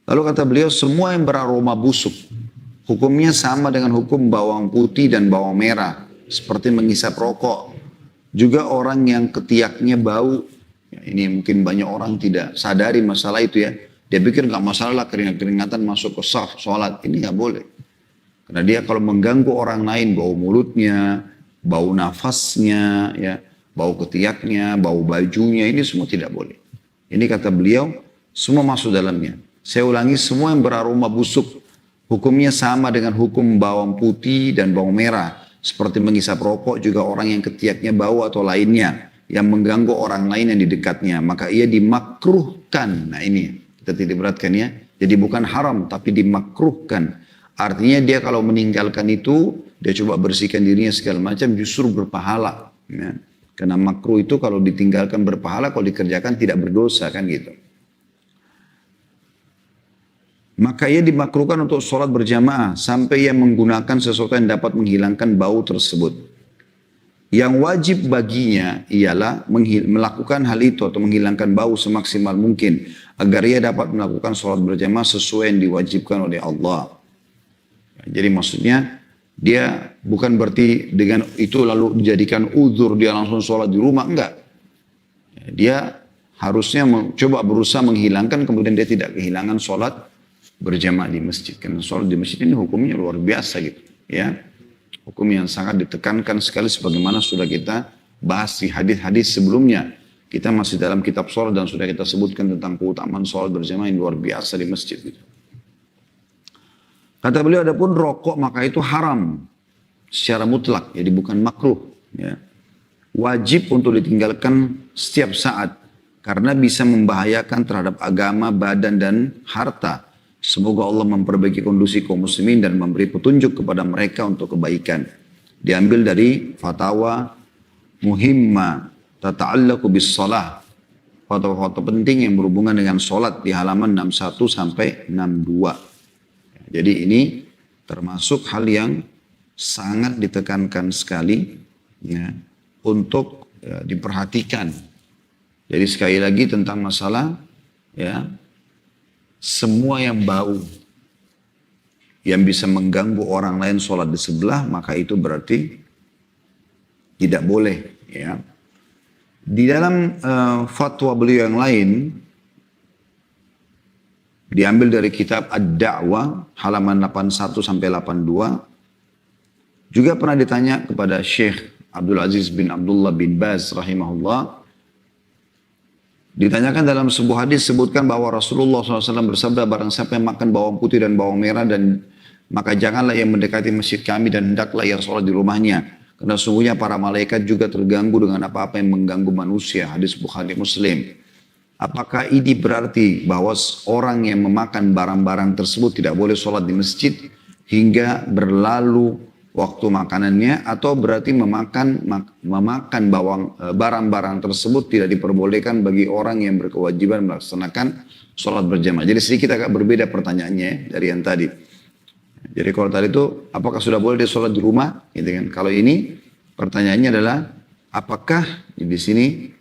Lalu kata beliau, semua yang beraroma busuk hukumnya sama dengan hukum bawang putih dan bawang merah, seperti menghisap rokok. Juga orang yang ketiaknya bau, Ya, ini mungkin banyak orang tidak sadari masalah itu ya. Dia pikir nggak masalah lah keringat-keringatan masuk ke saf, sholat. Ini nggak boleh. Karena dia kalau mengganggu orang lain, bau mulutnya, bau nafasnya, ya, bau ketiaknya, bau bajunya, ini semua tidak boleh. Ini kata beliau, semua masuk dalamnya. Saya ulangi, semua yang beraroma busuk, hukumnya sama dengan hukum bawang putih dan bawang merah. Seperti menghisap rokok juga orang yang ketiaknya bau atau lainnya, yang mengganggu orang lain yang di dekatnya. Maka ia dimakruhkan. Nah ini, kita tidak beratkan ya. Jadi bukan haram, tapi dimakruhkan. Artinya dia kalau meninggalkan itu, dia coba bersihkan dirinya segala macam, justru berpahala. Ya. Karena makruh itu kalau ditinggalkan berpahala, kalau dikerjakan tidak berdosa kan gitu. Maka ia dimakruhkan untuk sholat berjamaah, sampai ia menggunakan sesuatu yang dapat menghilangkan bau tersebut. Yang wajib baginya ialah melakukan hal itu atau menghilangkan bau semaksimal mungkin agar ia dapat melakukan sholat berjamaah sesuai yang diwajibkan oleh Allah. Jadi maksudnya dia bukan berarti dengan itu lalu dijadikan uzur dia langsung sholat di rumah, enggak. Dia harusnya coba berusaha menghilangkan kemudian dia tidak kehilangan sholat berjamaah di masjid. Karena sholat di masjid ini hukumnya luar biasa gitu ya. Hukum yang sangat ditekankan sekali sebagaimana sudah kita bahas di hadis-hadis sebelumnya. Kita masih dalam kitab sholat dan sudah kita sebutkan tentang keutamaan sholat berjamaah yang luar biasa di masjid. Gitu. Kata beliau, adapun rokok maka itu haram secara mutlak, jadi bukan makruh. Ya. Wajib untuk ditinggalkan setiap saat karena bisa membahayakan terhadap agama, badan dan harta. Semoga Allah memperbaiki kondisi kaum muslimin dan memberi petunjuk kepada mereka untuk kebaikan. Diambil dari fatwa muhimma tata'allaku bis shalah. Fatwa-fatwa penting yang berhubungan dengan sholat di halaman 61 sampai 62. Jadi ini termasuk hal yang sangat ditekankan sekali ya, untuk diperhatikan. Jadi sekali lagi tentang masalah ya, semua yang bau yang bisa mengganggu orang lain sholat di sebelah, maka itu berarti tidak boleh. Ya. Di dalam fatwa beliau yang lain, diambil dari kitab Ad-Da'wah halaman 81 sampai 82, juga pernah ditanya kepada Syekh Abdul Aziz bin Abdullah bin Baz rahimahullah. Ditanyakan dalam sebuah hadis sebutkan bahwa Rasulullah SAW bersabda, barang siapa yang makan bawang putih dan bawang merah dan maka janganlah ia mendekati masjid kami dan hendaklah ia sholat di rumahnya. Karena sungguhnya para malaikat juga terganggu dengan apa-apa yang mengganggu manusia. Hadis Bukhari Muslim. Apakah ini berarti bahwa orang yang memakan barang-barang tersebut tidak boleh sholat di masjid hingga berlalu waktu makanannya, atau berarti memakan barang-barang tersebut tidak diperbolehkan bagi orang yang berkewajiban melaksanakan sholat berjamaah. Jadi sedikit agak berbeda pertanyaannya dari yang tadi. Jadi kalau tadi itu apakah sudah boleh dia sholat di rumah, gitu kan? Kalau ini pertanyaannya adalah apakah di sini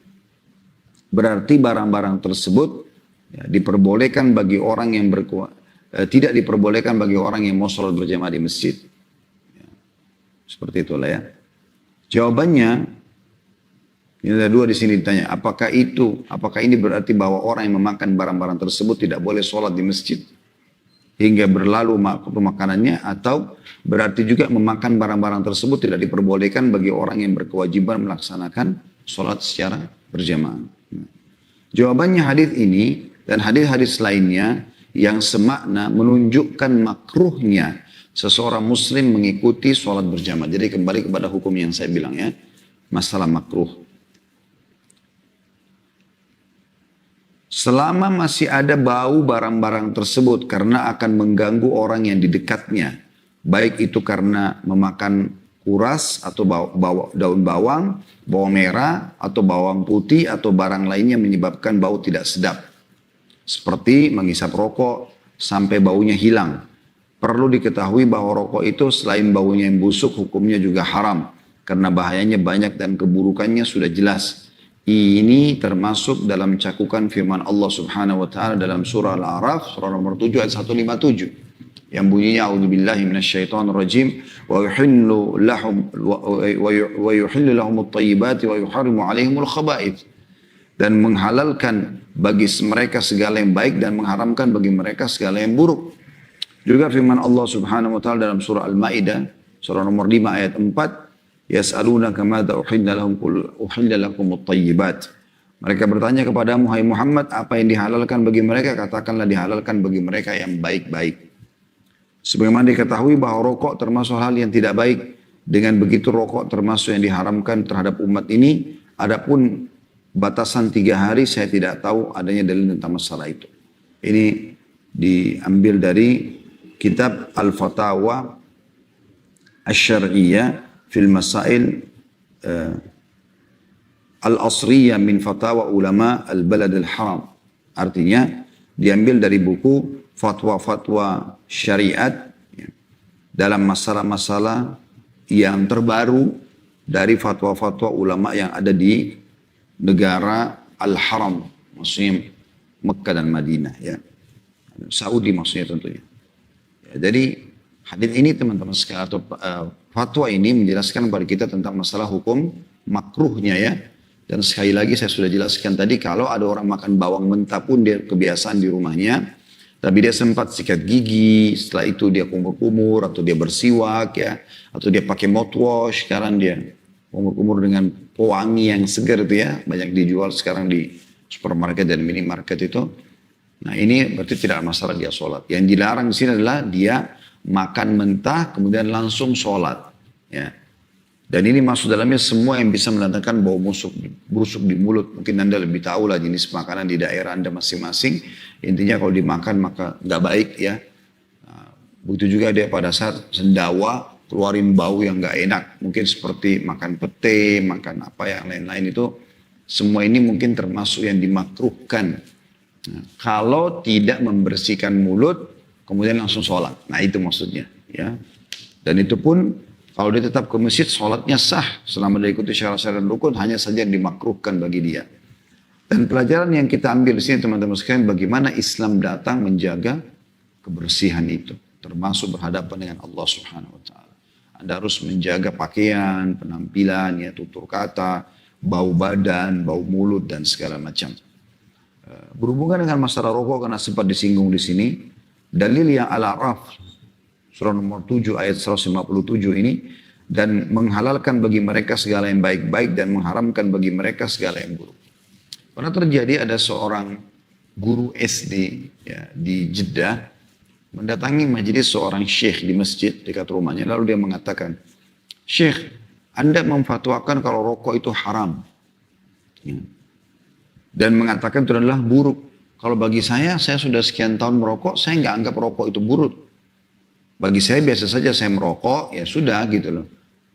berarti barang-barang tersebut ya, diperbolehkan bagi orang yang tidak diperbolehkan bagi orang yang mau sholat berjamaah di masjid. Seperti itulah ya. Jawabannya, ini ada dua di sini ditanya. Apakah ini berarti bahwa orang yang memakan barang-barang tersebut tidak boleh sholat di masjid hingga berlalu waktu makanannya, atau berarti juga memakan barang-barang tersebut tidak diperbolehkan bagi orang yang berkewajiban melaksanakan sholat secara berjamaah. Jawabannya hadis ini dan hadis-hadis lainnya yang semakna menunjukkan makruhnya seseorang muslim mengikuti sholat berjamaah. Jadi kembali kepada hukum yang saya bilang ya, masalah makruh. Selama masih ada bau barang-barang tersebut karena akan mengganggu orang yang di dekatnya, baik itu karena memakan kuras atau daun bawang, bawang merah atau bawang putih atau barang lainnya menyebabkan bau tidak sedap. Seperti menghisap rokok sampai baunya hilang. Perlu diketahui bahwa rokok itu selain baunya yang busuk, hukumnya juga haram. Karena bahayanya banyak dan keburukannya sudah jelas. Ini termasuk dalam cakupan firman Allah Subhanahu wa taala dalam surah Al-A'raf surah nomor 7 ayat 157 yang bunyinya a'udzubillahi minasyaitonirrajim wa yuhillu lahum at-thayyibati wa yuharrimu 'alaihimul khaba'ith. dan menghalalkan bagi mereka segala yang baik dan mengharamkan bagi mereka segala yang buruk. Juga firman Allah Subhanahu wa taala dalam surah Al-Maidah, surah nomor 5 ayat 4, yas'alunaka madza uhilla lahum qul uhilla lakumut thayyibat. Mereka bertanya kepadamu, hai Muhammad, apa yang dihalalkan bagi mereka? Katakanlah dihalalkan bagi mereka yang baik-baik. Sebagaimana diketahui bahwa rokok termasuk hal yang tidak baik. Dengan begitu rokok termasuk yang diharamkan terhadap umat ini. Adapun batasan 3 hari saya tidak tahu adanya dalil tentang masalah itu. Ini diambil dari kitab Al-Fatawa Asy-Syar'iyyah fil Masail Al-Asriyah min Fatawa Ulama Al-Balad Al-Haram. Artinya diambil dari buku fatwa-fatwa syariat ya, dalam masalah-masalah yang terbaru dari fatwa-fatwa ulama yang ada di negara Al-Haram, maksudnya Mekah dan Madinah ya. Saudi maksudnya tentunya. Ya, jadi hadis ini teman-teman sekalian atau fatwa ini menjelaskan kepada kita tentang masalah hukum makruhnya ya. Dan sekali lagi saya sudah jelaskan tadi, kalau ada orang makan bawang mentah pun dia kebiasaan di rumahnya, tapi dia sempat sikat gigi, setelah itu dia kumur-kumur atau dia bersiwak ya, atau dia pakai mouthwash, sekarang dia kumur-kumur dengan pewangi yang segar itu ya, banyak dijual sekarang di supermarket dan minimarket itu. Nah ini berarti tidak ada masalah dia sholat. Yang dilarang di sini adalah dia makan mentah kemudian langsung sholat ya. Dan ini masuk dalamnya semua yang bisa mendatangkan bau busuk di mulut. Mungkin Anda lebih tahu lah jenis makanan di daerah Anda masing-masing. Intinya kalau dimakan maka nggak baik ya. Begitu juga dia pada saat sendawa keluarin bau yang nggak enak. Mungkin seperti makan pete, makan apa yang lain-lain itu. Semua ini mungkin termasuk yang dimakruhkan. Nah, kalau tidak membersihkan mulut, kemudian langsung sholat. Nah itu maksudnya ya. Dan itu pun kalau dia tetap ke masjid, sholatnya sah selama dia ikuti syarat-syarat rukun, hanya saja yang dimakruhkan bagi dia. Dan pelajaran yang kita ambil di sini teman-teman sekalian, bagaimana Islam datang menjaga kebersihan itu, termasuk berhadapan dengan Allah Subhanahu Wa Taala. Anda harus menjaga pakaian, penampilan, ya, tutur kata, bau badan, bau mulut dan segala macam. Berhubungan dengan masalah rokok karena sempat disinggung di sini, dalil yang Al-A'raf surah nomor 7 ayat 157 ini, dan menghalalkan bagi mereka segala yang baik-baik dan mengharamkan bagi mereka segala yang buruk. Pernah terjadi ada seorang guru SD ya, di Jeddah mendatangi majelis seorang syekh di masjid dekat rumahnya, lalu dia mengatakan, "Syekh, Anda memfatwakan kalau rokok itu haram." Ya. Dan mengatakan itu adalah buruk. Kalau bagi saya sudah sekian tahun merokok, saya nggak anggap rokok itu buruk. Bagi saya biasa saja saya merokok, ya sudah gitu loh.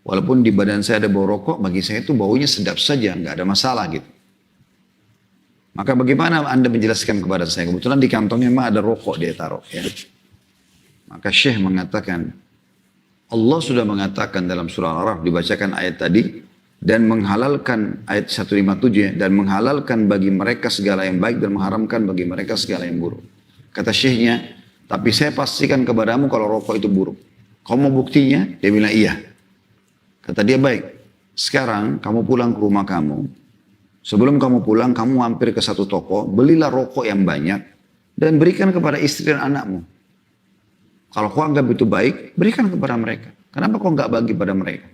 Walaupun di badan saya ada bau rokok, bagi saya itu baunya sedap saja, nggak ada masalah gitu. Maka bagaimana Anda menjelaskan kepada saya? Kebetulan di kantongnya memang ada rokok dia taruh. Ya. Maka Syekh mengatakan, Allah sudah mengatakan dalam surah Al-Araf, dibacakan ayat tadi, dan menghalalkan, ayat 157 ya, dan menghalalkan bagi mereka segala yang baik dan mengharamkan bagi mereka segala yang buruk. Kata Syekhnya, tapi saya pastikan kepadamu kalau rokok itu buruk. Kau mau buktinya? Dia bilang iya. Kata dia, baik. Sekarang kamu pulang ke rumah kamu. Sebelum kamu pulang, kamu mampir ke satu toko. Belilah rokok yang banyak. Dan berikan kepada istri dan anakmu. Kalau kau anggap itu baik, berikan kepada mereka. Kenapa kau nggak bagi pada mereka?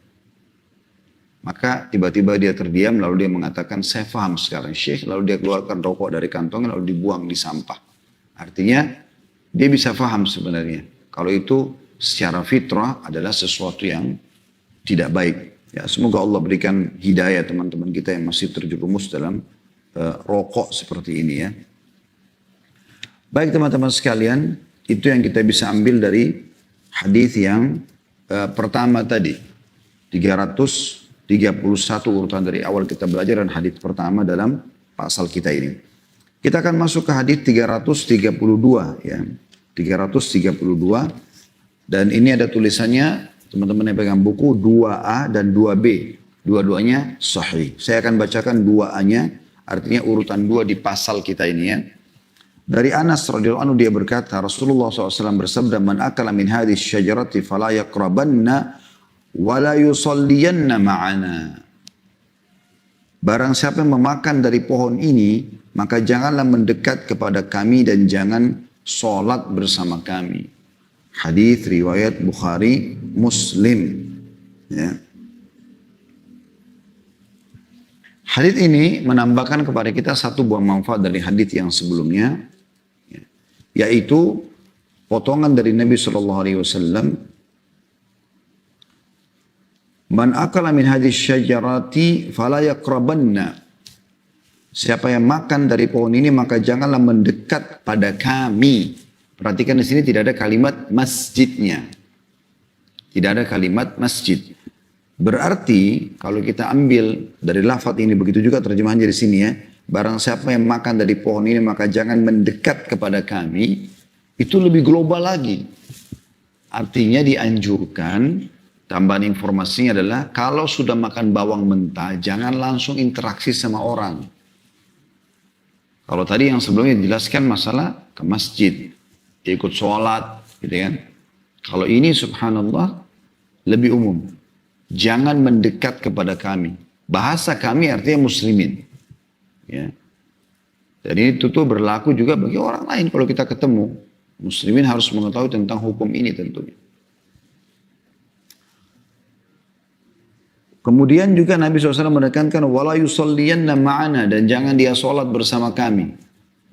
Maka tiba-tiba dia terdiam. Lalu dia mengatakan, saya paham sekarang Syekh. Lalu dia keluarkan rokok dari kantongnya. Lalu dibuang di sampah. Artinya, dia bisa paham sebenarnya. Kalau itu secara fitrah adalah sesuatu yang tidak baik. Ya, semoga Allah berikan hidayah teman-teman kita yang masih terjerumus dalam rokok seperti ini ya. Baik teman-teman sekalian, itu yang kita bisa ambil dari hadis yang pertama tadi. 331 urutan dari awal kita belajar dan hadis pertama dalam pasal kita ini. Kita akan masuk ke hadis 332 ya. 332 dan ini ada tulisannya teman-teman yang pegang buku 2A dan 2B. Dua-duanya sahih. Saya akan bacakan 2A-nya, artinya urutan 2 di pasal kita ini ya. Dari Anas radhiyallahu anhu dia berkata, Rasulullah SAW bersabda, "Man akala min hadhihi syajarati fala yaqrabanna wa la yusalliyanna ma'ana." barang siapa yang memakan dari pohon ini, maka janganlah mendekat kepada kami dan jangan sholat bersama kami. Hadis riwayat Bukhari Muslim. Ya. Hadis ini menambahkan kepada kita satu buah manfaat dari hadis yang sebelumnya, yaitu potongan dari Nabi SAW. Man akala min hadis syajarati fala yaqrabanna. Siapa yang makan dari pohon ini maka janganlah mendekat pada kami. Perhatikan di sini tidak ada kalimat masjidnya. Tidak ada kalimat masjid. Berarti kalau kita ambil dari lafaz ini, begitu juga terjemahannya di sini ya. Barang siapa yang makan dari pohon ini maka jangan mendekat kepada kami. Itu lebih global lagi. Artinya dianjurkan, tambahan informasinya adalah kalau sudah makan bawang mentah jangan langsung interaksi sama orang. Kalau tadi yang sebelumnya dijelaskan masalah ke masjid, ikut sholat, gitu kan. Kalau ini subhanallah lebih umum. Jangan mendekat kepada kami. Bahasa kami artinya muslimin. Ya. Jadi itu tuh berlaku juga bagi orang lain kalau kita ketemu. Muslimin harus mengetahui tentang hukum ini tentunya. Kemudian juga Nabi SAW menekankan wala yusalliyanna ma'ana, dan jangan dia sholat bersama kami.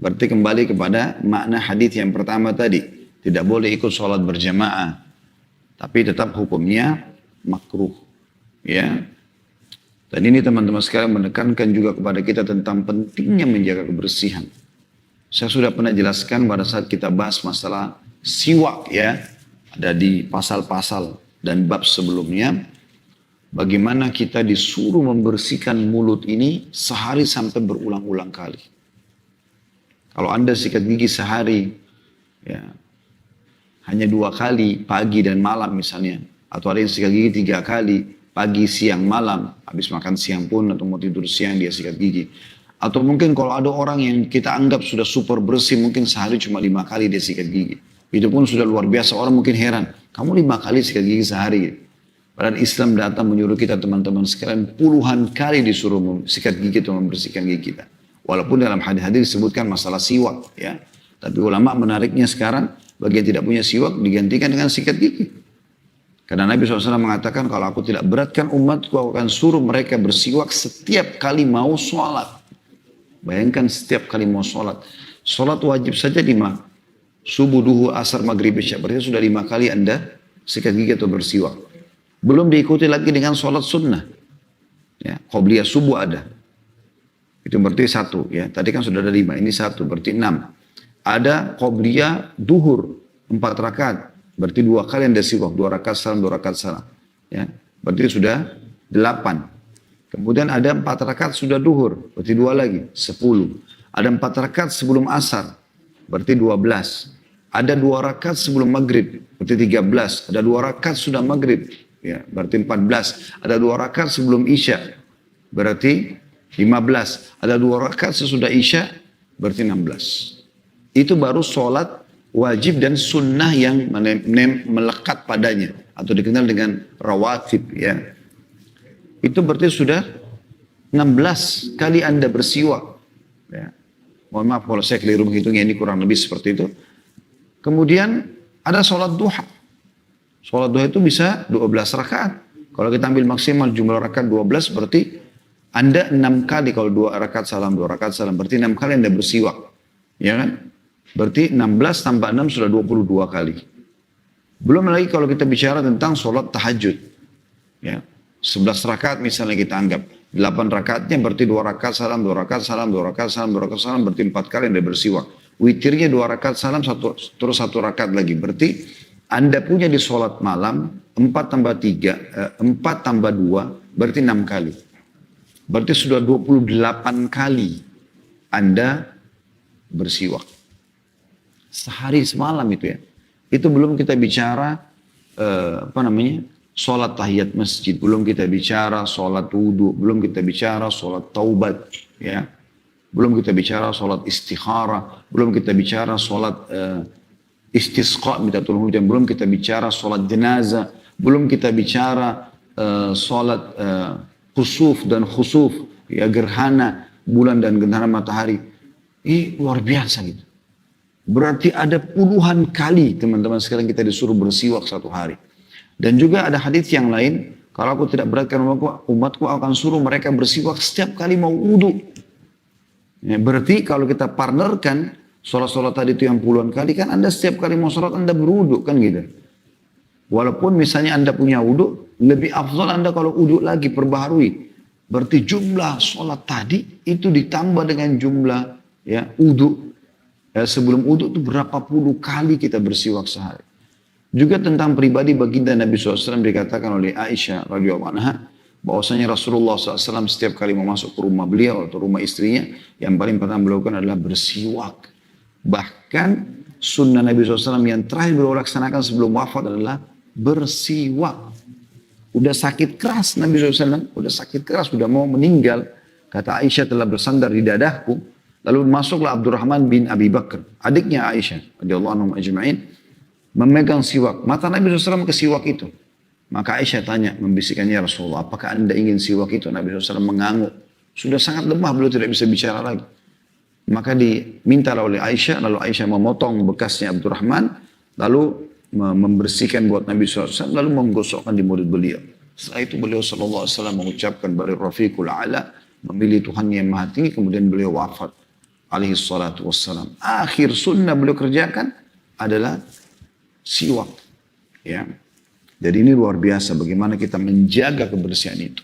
Berarti kembali kepada makna hadis yang pertama tadi. Tidak boleh ikut sholat berjamaah. Tapi tetap hukumnya makruh. Ya. Dan ini teman-teman sekalian menekankan juga kepada kita tentang pentingnya menjaga kebersihan. Saya sudah pernah jelaskan pada saat kita bahas masalah siwak ya. Ada di pasal-pasal dan bab sebelumnya. Bagaimana kita disuruh membersihkan mulut ini sehari sampai berulang-ulang kali. Kalau Anda sikat gigi sehari, ya, hanya 2 kali, pagi dan malam misalnya. Atau ada yang sikat gigi 3 kali, pagi, siang, malam. Habis makan siang pun atau mau tidur siang dia sikat gigi. Atau mungkin kalau ada orang yang kita anggap sudah super bersih, mungkin sehari cuma 5 kali dia sikat gigi. Itu pun sudah luar biasa, orang mungkin heran. Kamu 5 kali sikat gigi sehari. Padahal Islam datang menyuruh kita teman-teman sekalian puluhan kali disuruh sikat gigi atau membersihkan gigi kita. Walaupun dalam hadis-hadis disebutkan masalah siwak ya. Tapi ulama menariknya sekarang bagi yang tidak punya siwak digantikan dengan sikat gigi. Karena Nabi SAW mengatakan kalau aku tidak beratkan umatku aku akan suruh mereka bersiwak setiap kali mau sholat. Bayangkan setiap kali mau sholat. Sholat wajib saja 5. Subuh, duhur, asar, maghrib, isya. Berarti sudah 5 kali Anda sikat gigi atau bersiwak. Belum diikuti lagi dengan sholat sunnah. Ya, qobliyah subuh ada. Itu berarti 1. Ya. Tadi kan sudah ada 5. Ini 1. Berarti 6. Ada qobliyah duhur. 4 rakaat. Berarti 2 kali Anda siwak. 2 rakaat salam, 2 rakaat salam. Ya. Berarti sudah 8. Kemudian ada 4 rakaat sudah duhur. Berarti 2 lagi. 10. Ada 4 rakaat sebelum asar. Berarti 12. Ada 2 rakaat sebelum maghrib. Berarti 13. Ada 2 rakaat sudah maghrib. Ya, berarti 14. Ada 2 rakaat sebelum isya. Berarti 15. Ada 2 rakaat sesudah isya. Berarti 16. Itu baru sholat wajib dan sunnah yang melekat padanya. Atau dikenal dengan rawatib. Ya. Itu berarti sudah 16 kali Anda bersiwak. Ya. Mohon maaf kalau saya keliru menghitungnya, ini kurang lebih seperti itu. Kemudian ada sholat duha. Sholat duha itu bisa 12 rakaat. Kalau kita ambil maksimal jumlah rakaat 12 berarti Anda 6 kali. Kalau 2 rakaat salam, 2 rakaat salam. Berarti 6 kali Anda bersiwak. Ya kan? Berarti 16 tambah 6 sudah 22 kali. Belum lagi kalau kita bicara tentang sholat tahajud. Ya. 11 rakaat misalnya kita anggap. 8 rakaatnya berarti 2 rakaat salam, 2 rakaat salam, 2 rakaat salam, 2 rakaat salam. Berarti 4 kali Anda bersiwak. Witirnya 2 rakaat salam, terus 1 rakaat lagi. Berarti Anda punya di sholat malam 4 tambah 3, 4 tambah 2 berarti 6 kali. Berarti sudah 28 kali Anda bersiwak. Sehari semalam itu ya. Itu belum kita bicara sholat tahiyat masjid, belum kita bicara sholat wudu, belum kita bicara sholat taubat, ya. Belum kita bicara sholat istikharah, belum kita bicara sholat istisqa minta tolong hujan, belum kita bicara sholat jenazah, belum kita bicara sholat khusuf dan khusuf ya gerhana bulan dan gerhana matahari. Luar biasa gitu. Berarti ada puluhan kali teman-teman sekalian kita disuruh bersiwak satu hari. Dan juga ada hadis yang lain, kalau aku tidak beratkan umatku akan suruh mereka bersiwak setiap kali mau wudhu. Ya, berarti kalau kita partnerkan sholat-sholat tadi itu yang puluhan kali, kan Anda setiap kali mau sholat Anda berwudhu kan gitu. Walaupun misalnya Anda punya wudhu, lebih afdal Anda kalau wudhu lagi perbaharui. Berarti jumlah sholat tadi itu ditambah dengan jumlah ya wudhu. Ya, sebelum wudhu itu berapa puluh kali kita bersiwak sehari. Juga tentang pribadi baginda Nabi SAW dikatakan oleh Aisyah radhiyallahu anha bahwasanya Rasulullah SAW setiap kali mau masuk ke rumah beliau atau rumah istrinya, yang paling pertama beliau lakukan adalah bersiwak. Bahkan sunnah Nabi SAW yang terakhir beliau laksanakan sebelum wafat adalah bersiwak. Udah sakit keras Nabi SAW, udah sakit keras, udah mau meninggal. Kata Aisyah telah bersandar di dadahku. Lalu masuklah Abdurrahman bin Abi Bakar, adiknya Aisyah radhiyallahu anhum ajma'in, memegang siwak. Mata Nabi SAW ke siwak itu. Maka Aisyah tanya, membisikkannya, ya Rasulullah, apakah anda ingin siwak itu? Nabi SAW mengangguk. Sudah sangat lemah, beliau tidak bisa bicara lagi. Maka diminta oleh Aisyah, lalu Aisyah memotong bekasnya Abdurrahman, lalu membersihkan buat Nabi SAW, lalu menggosokkan di mulut beliau. Setelah itu beliau SAW mengucapkan bari rafiqul a'la, memilih Tuhan yang maha tinggi, kemudian beliau wafat. Alaihi salatu wassalam. Akhir sunnah beliau kerjakan adalah siwak. Ya. Jadi ini luar biasa bagaimana kita menjaga kebersihan itu.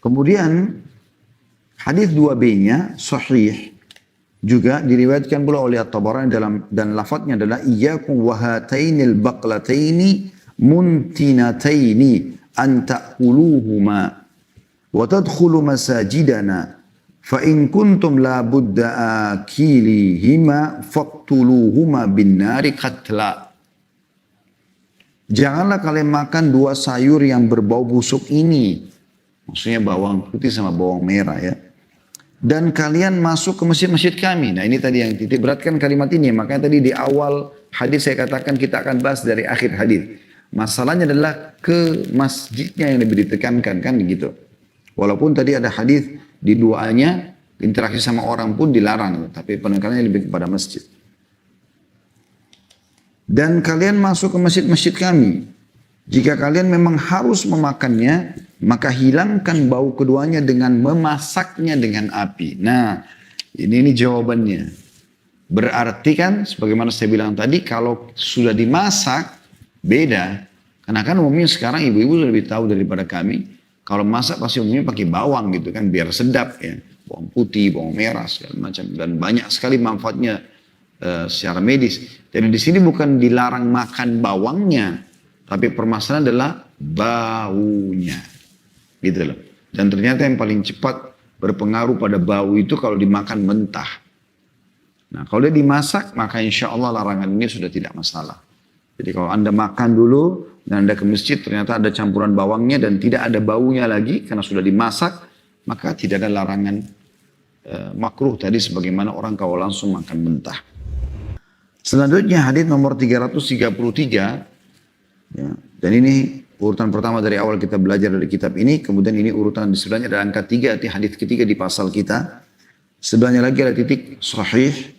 Kemudian hadis 2b-nya sahih juga diriwayatkan pula oleh At-Tabarani dan lafadznya adalah iyyakum wa hatainil baqlataini muntinataini an ta'kuluhuma wa tadkhulu masajidana fa in kuntum la budda akilihima faqtuluhuma bin nari qatla. Janganlah kalian makan dua sayur yang berbau busuk ini. Maksudnya bawang putih sama bawang merah ya. Dan kalian masuk ke masjid-masjid kami. Nah ini tadi yang titik beratkan kalimat ini. Makanya tadi di awal hadis saya katakan kita akan bahas dari akhir hadis. Masalahnya adalah ke masjidnya yang lebih ditekankan kan gitu. Walaupun tadi ada hadis di doanya interaksi sama orang pun dilarang. Tapi penekanannya lebih kepada masjid. Dan kalian masuk ke masjid-masjid kami. Jika kalian memang harus memakannya, maka hilangkan bau keduanya dengan memasaknya dengan api. Nah, ini jawabannya. Berarti kan, sebagaimana saya bilang tadi, kalau sudah dimasak, beda. Karena kan umumnya sekarang ibu-ibu lebih tahu daripada kami. Kalau masak pasti umumnya pakai bawang gitu kan, biar sedap ya. Bawang putih, bawang merah, segala macam. Dan banyak sekali manfaatnya secara medis. Dan di sini bukan dilarang makan bawangnya, tapi permasalahan adalah baunya. Gitu loh. Dan ternyata yang paling cepat berpengaruh pada bau itu kalau dimakan mentah. Nah kalau dia dimasak, maka insya Allah larangan ini sudah tidak masalah. Jadi kalau anda makan dulu, dan anda ke masjid, ternyata ada campuran bawangnya dan tidak ada baunya lagi, karena sudah dimasak, maka tidak ada larangan makruh tadi sebagaimana orang kalau langsung makan mentah. Selanjutnya hadis nomor 333, ya, dan ini urutan pertama dari awal kita belajar dari kitab ini, kemudian ini urutan di sebelahnya ada angka 3, hadis ketiga di pasal kita. Sebelahnya lagi ada titik sahih.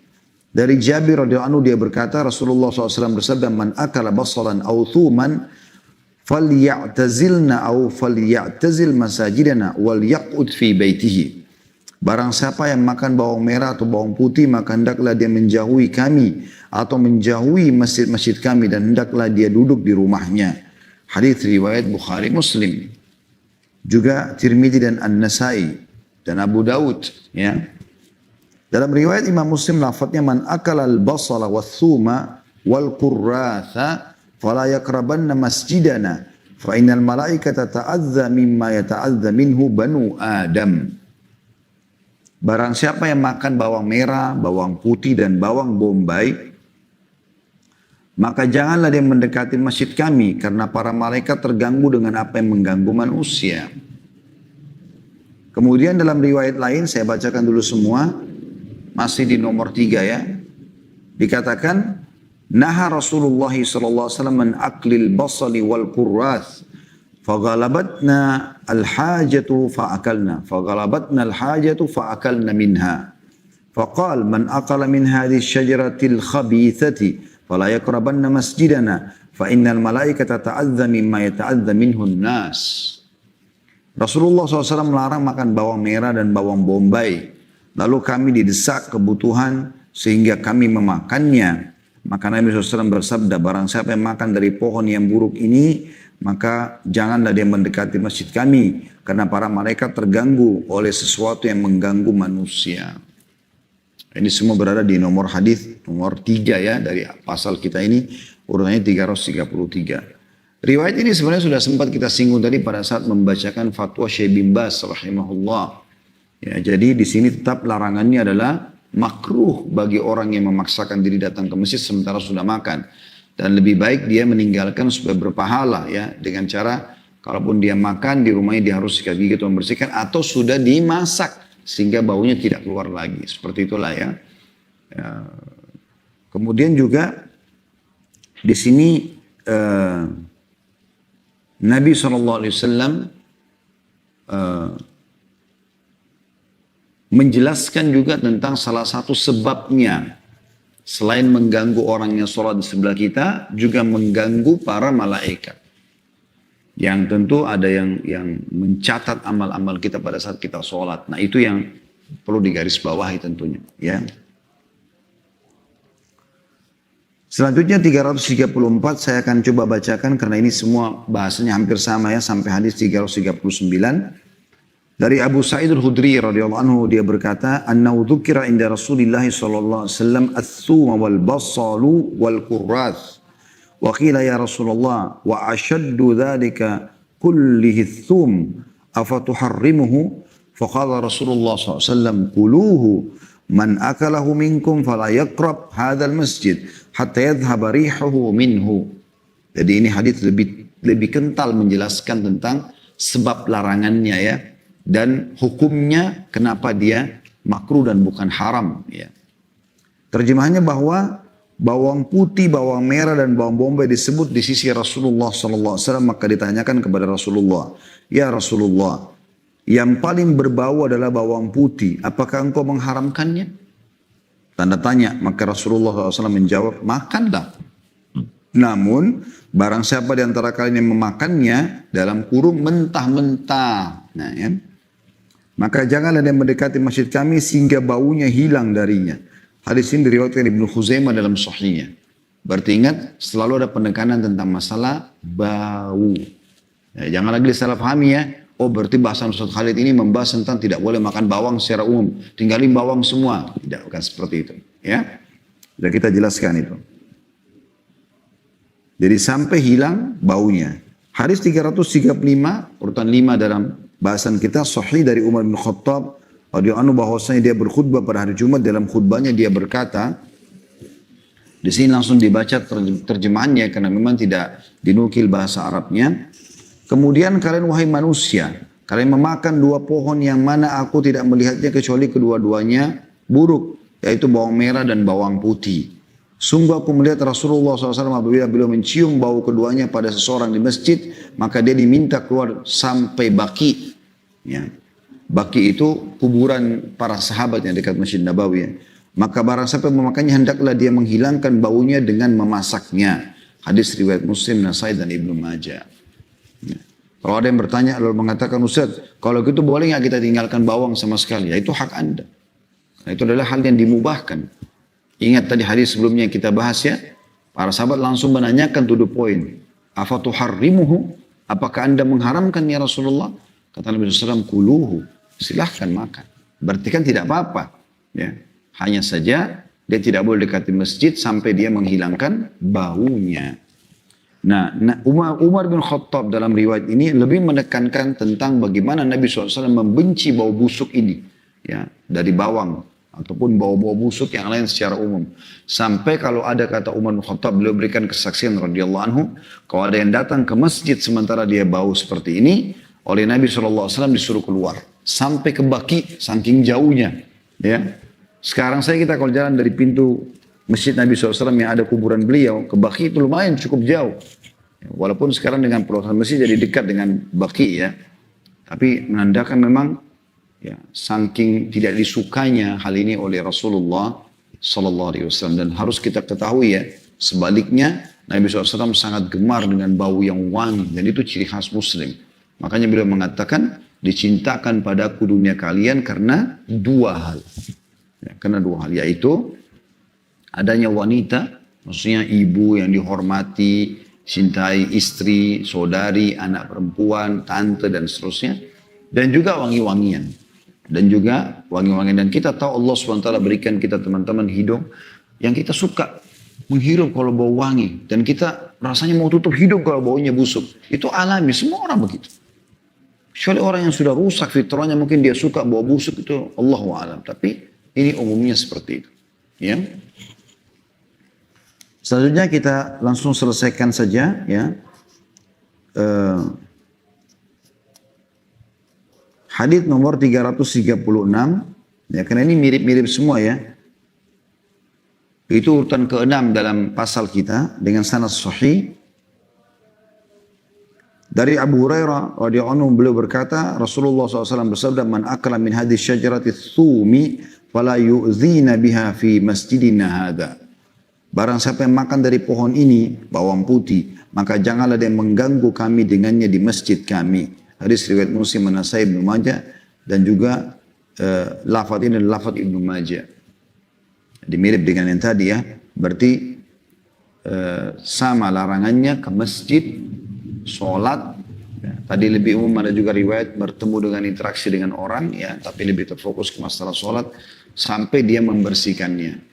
Dari Jabir radhiyallahu anhu dia berkata, Rasulullah SAW bersabda, man akala basalan aw thuman falyatazilna aw falyatazil masajidana wal yaqud fi baitihi. Barang siapa yang makan bawang merah atau bawang putih, maka hendaklah dia menjauhi kami atau menjauhi masjid-masjid kami dan hendaklah dia duduk di rumahnya. Hadis riwayat Bukhari Muslim. Juga Tirmidzi dan An-Nasai dan Abu Daud ya. Dalam riwayat Imam Muslim lafadznya man akala al-basala wath-thuma wal-qurratha fala yaqrabanna masjidana fa innal malaikata ta'adza mimma yata'adza minhu banu Adam. Barang siapa yang makan bawang merah, bawang putih dan bawang bombay, maka janganlah dia mendekati masjid kami karena para malaikat terganggu dengan apa yang mengganggu manusia. Kemudian dalam riwayat lain saya bacakan dulu semua. Masih di nomor 3 ya. Dikatakan, Naha Rasulullah SAW an aklil basali wal qurrath, فغلبتنا الحاجة فأكلنا منها فقال من أكل من هذه الشجرة الخبيثة فلا يقربن مسجدنا فإن الملائكة تتأذى مما يتأذى منه الناس. Rasulullah SAW melarang makan bawang merah dan bawang bombay. Lalu kami didesak kebutuhan sehingga kami memakannya. Maka Nabi SAW bersabda, barang siapa yang makan dari pohon yang buruk ini, maka janganlah dia mendekati masjid kami. Karena para malaikat terganggu oleh sesuatu yang mengganggu manusia. Ini semua berada di nomor hadis nomor 3 ya dari pasal kita ini. Urutannya 333. Riwayat ini sebenarnya sudah sempat kita singgung tadi pada saat membacakan fatwa Syekh bin Baz rahimahullah. Ya, jadi di sini tetap larangannya adalah makruh bagi orang yang memaksakan diri datang ke masjid sementara sudah makan. Dan lebih baik dia meninggalkan supaya berpahala ya. Dengan cara kalaupun dia makan di rumahnya dia harus sikat gigi atau membersihkan. Atau sudah dimasak sehingga baunya tidak keluar lagi. Seperti itulah ya. Kemudian juga di sini Nabi SAW menjelaskan juga tentang salah satu sebabnya. Selain mengganggu orang yang sholat di sebelah kita, juga mengganggu para malaikat. Yang tentu ada yang mencatat amal-amal kita pada saat kita sholat. Nah itu yang perlu digarisbawahi tentunya. Ya. Selanjutnya 334 saya akan coba bacakan karena ini semua bahasanya hampir sama ya sampai hadis 339. Dari Abu Sa'id al-Khudri radhiyallahu anhu dia berkata, "Annahu dzukira inda Rasulillah sallallahu alaihi wasallam ats-tsuma wal basalu wal qurrath." Wa qila ya Rasulullah wa ashaddu dzalika kullihi ats-tsum afatuharrimuhu? Faqala Rasulullah sallallahu alaihi wasallam, "Kuluhu man akalahu minkum fala yaqrab hadzal masjid hatta yadhhab rihuhu minhu." Jadi ini hadis lebih kental menjelaskan tentang sebab larangannya ya dan hukumnya kenapa dia makruh dan bukan haram ya. Terjemahannya bahwa bawang putih, bawang merah dan bawang bombay disebut di sisi Rasulullah sallallahu alaihi wasallam, maka ditanyakan kepada Rasulullah, "Ya Rasulullah, yang paling berbau adalah bawang putih. Apakah engkau mengharamkannya?" Tanda tanya. Maka Rasulullah SAW menjawab, makanlah. Namun, barang siapa di antara kalian yang memakannya, dalam kurung mentah-mentah. Nah, ya. Maka janganlah dia mendekati masjid kami sehingga baunya hilang darinya. Hadis ini diriwayatkan Ibnu Khuzaimah dalam sahihnya. Berarti ingat, selalu ada penekanan tentang masalah bau. Ya, jangan lagi disalah pahami ya. Oh berarti bahasan Ustaz Khalid ini membahas tentang tidak boleh makan bawang secara umum. Tinggalin bawang semua. Tidak, bukan seperti itu. Ya, sudah kita jelaskan itu. Jadi sampai hilang baunya. Hadis 335, urutan 5 dalam bahasan kita. Sahih dari Umar bin Khattab. Radhiyallahu anhu bahwasanya dia berkhutbah pada hari Jumat. Dalam khutbahnya dia berkata, di sini langsung dibaca terjemahannya karena memang tidak dinukil bahasa Arabnya. Kemudian kalian wahai manusia, kalian memakan 2 pohon yang mana aku tidak melihatnya kecuali kedua-duanya buruk, yaitu bawang merah dan bawang putih. Sungguh aku melihat Rasulullah SAW apabila beliau mencium bau keduanya pada seseorang di masjid, maka dia diminta keluar sampai Baqi. Ya. Baqi itu kuburan para sahabat yang dekat Masjid Nabawi. Maka barang siapa memakannya hendaklah dia menghilangkan baunya dengan memasaknya. Hadis riwayat Muslim, Nasai dan Ibnu Majah. Ya. Kalau ada yang bertanya lalu mengatakan, Ustaz, kalau gitu boleh nggak kita tinggalkan bawang sama sekali? Ya itu hak Anda. Nah, itu adalah hal yang dimubahkan. Ingat tadi hadis sebelumnya yang kita bahas ya. Para sahabat langsung menanyakan to the point. Afatuharrimuhu? Apakah Anda mengharamkan ya Rasulullah? Kata Nabi SAW, kuluhu. Silahkan makan. Berarti kan tidak apa-apa. Ya. Hanya saja dia tidak boleh dekati masjid sampai dia menghilangkan baunya. Nah, Umar bin Khattab dalam riwayat ini lebih menekankan tentang bagaimana Nabi SAW membenci bau busuk ini. Ya, dari bawang ataupun bau-bau busuk yang lain secara umum. Sampai kalau ada kata Umar bin Khattab, beliau berikan kesaksian radhiyallahu anhu, kalau ada yang datang ke masjid sementara dia bau seperti ini, oleh Nabi SAW disuruh keluar. Sampai ke Baqi, saking jauhnya. Ya. Sekarang kita kalau jalan dari pintu Masjid Nabi SAW yang ada kuburan beliau, ke Baqi itu lumayan cukup jauh. Walaupun sekarang dengan perluasan masjid jadi dekat dengan Baqi ya. Tapi menandakan memang ya, saking tidak disukainya hal ini oleh Rasulullah Sallallahu Alaihi Wasallam. Dan harus kita ketahui ya, sebaliknya Nabi SAW sangat gemar dengan bau yang wangi. Dan itu ciri khas Muslim. Makanya beliau mengatakan, dicintakan padaku dunia kalian karena dua hal. Ya, karena dua hal, yaitu adanya wanita, maksudnya ibu yang dihormati, cintai istri, saudari, anak perempuan, tante dan seterusnya. Dan juga wangi-wangian. Dan juga wangi-wangian. Dan kita tahu Allah SWT berikan kita teman-teman hidung yang kita suka menghirup kalau bau wangi. Dan kita rasanya mau tutup hidung kalau baunya busuk. Itu alami, semua orang begitu. Kecuali orang yang sudah rusak fitrahnya, mungkin dia suka bau busuk, itu Allahu a'lam. Tapi ini umumnya seperti itu. Ya. Selanjutnya kita langsung selesaikan saja ya. Hadis nomor 336 ya, karena ini mirip-mirip semua ya. Itu urutan ke-6 dalam pasal kita dengan sanad sahih. Dari Abu Hurairah radhiyallahu anhu, beliau berkata, Rasulullah SAW bersabda, "Man akala min hadhihi syajarati tsumi fala yu'zina biha fi masjidina hadza." Barang siapa yang makan dari pohon ini, bawang putih, maka janganlah dia mengganggu kami dengannya di masjid kami. Hadis riwayat Muslim, An-Nasai, Ibnu Majah, dan juga lafaz ini adalah lafaz Ibnu Majah. Jadi mirip dengan yang tadi ya. Berarti sama larangannya ke masjid, sholat. Ya. Tadi lebih umum, ada juga riwayat bertemu dengan interaksi dengan orang, ya, tapi lebih terfokus ke masalah sholat sampai dia membersihkannya.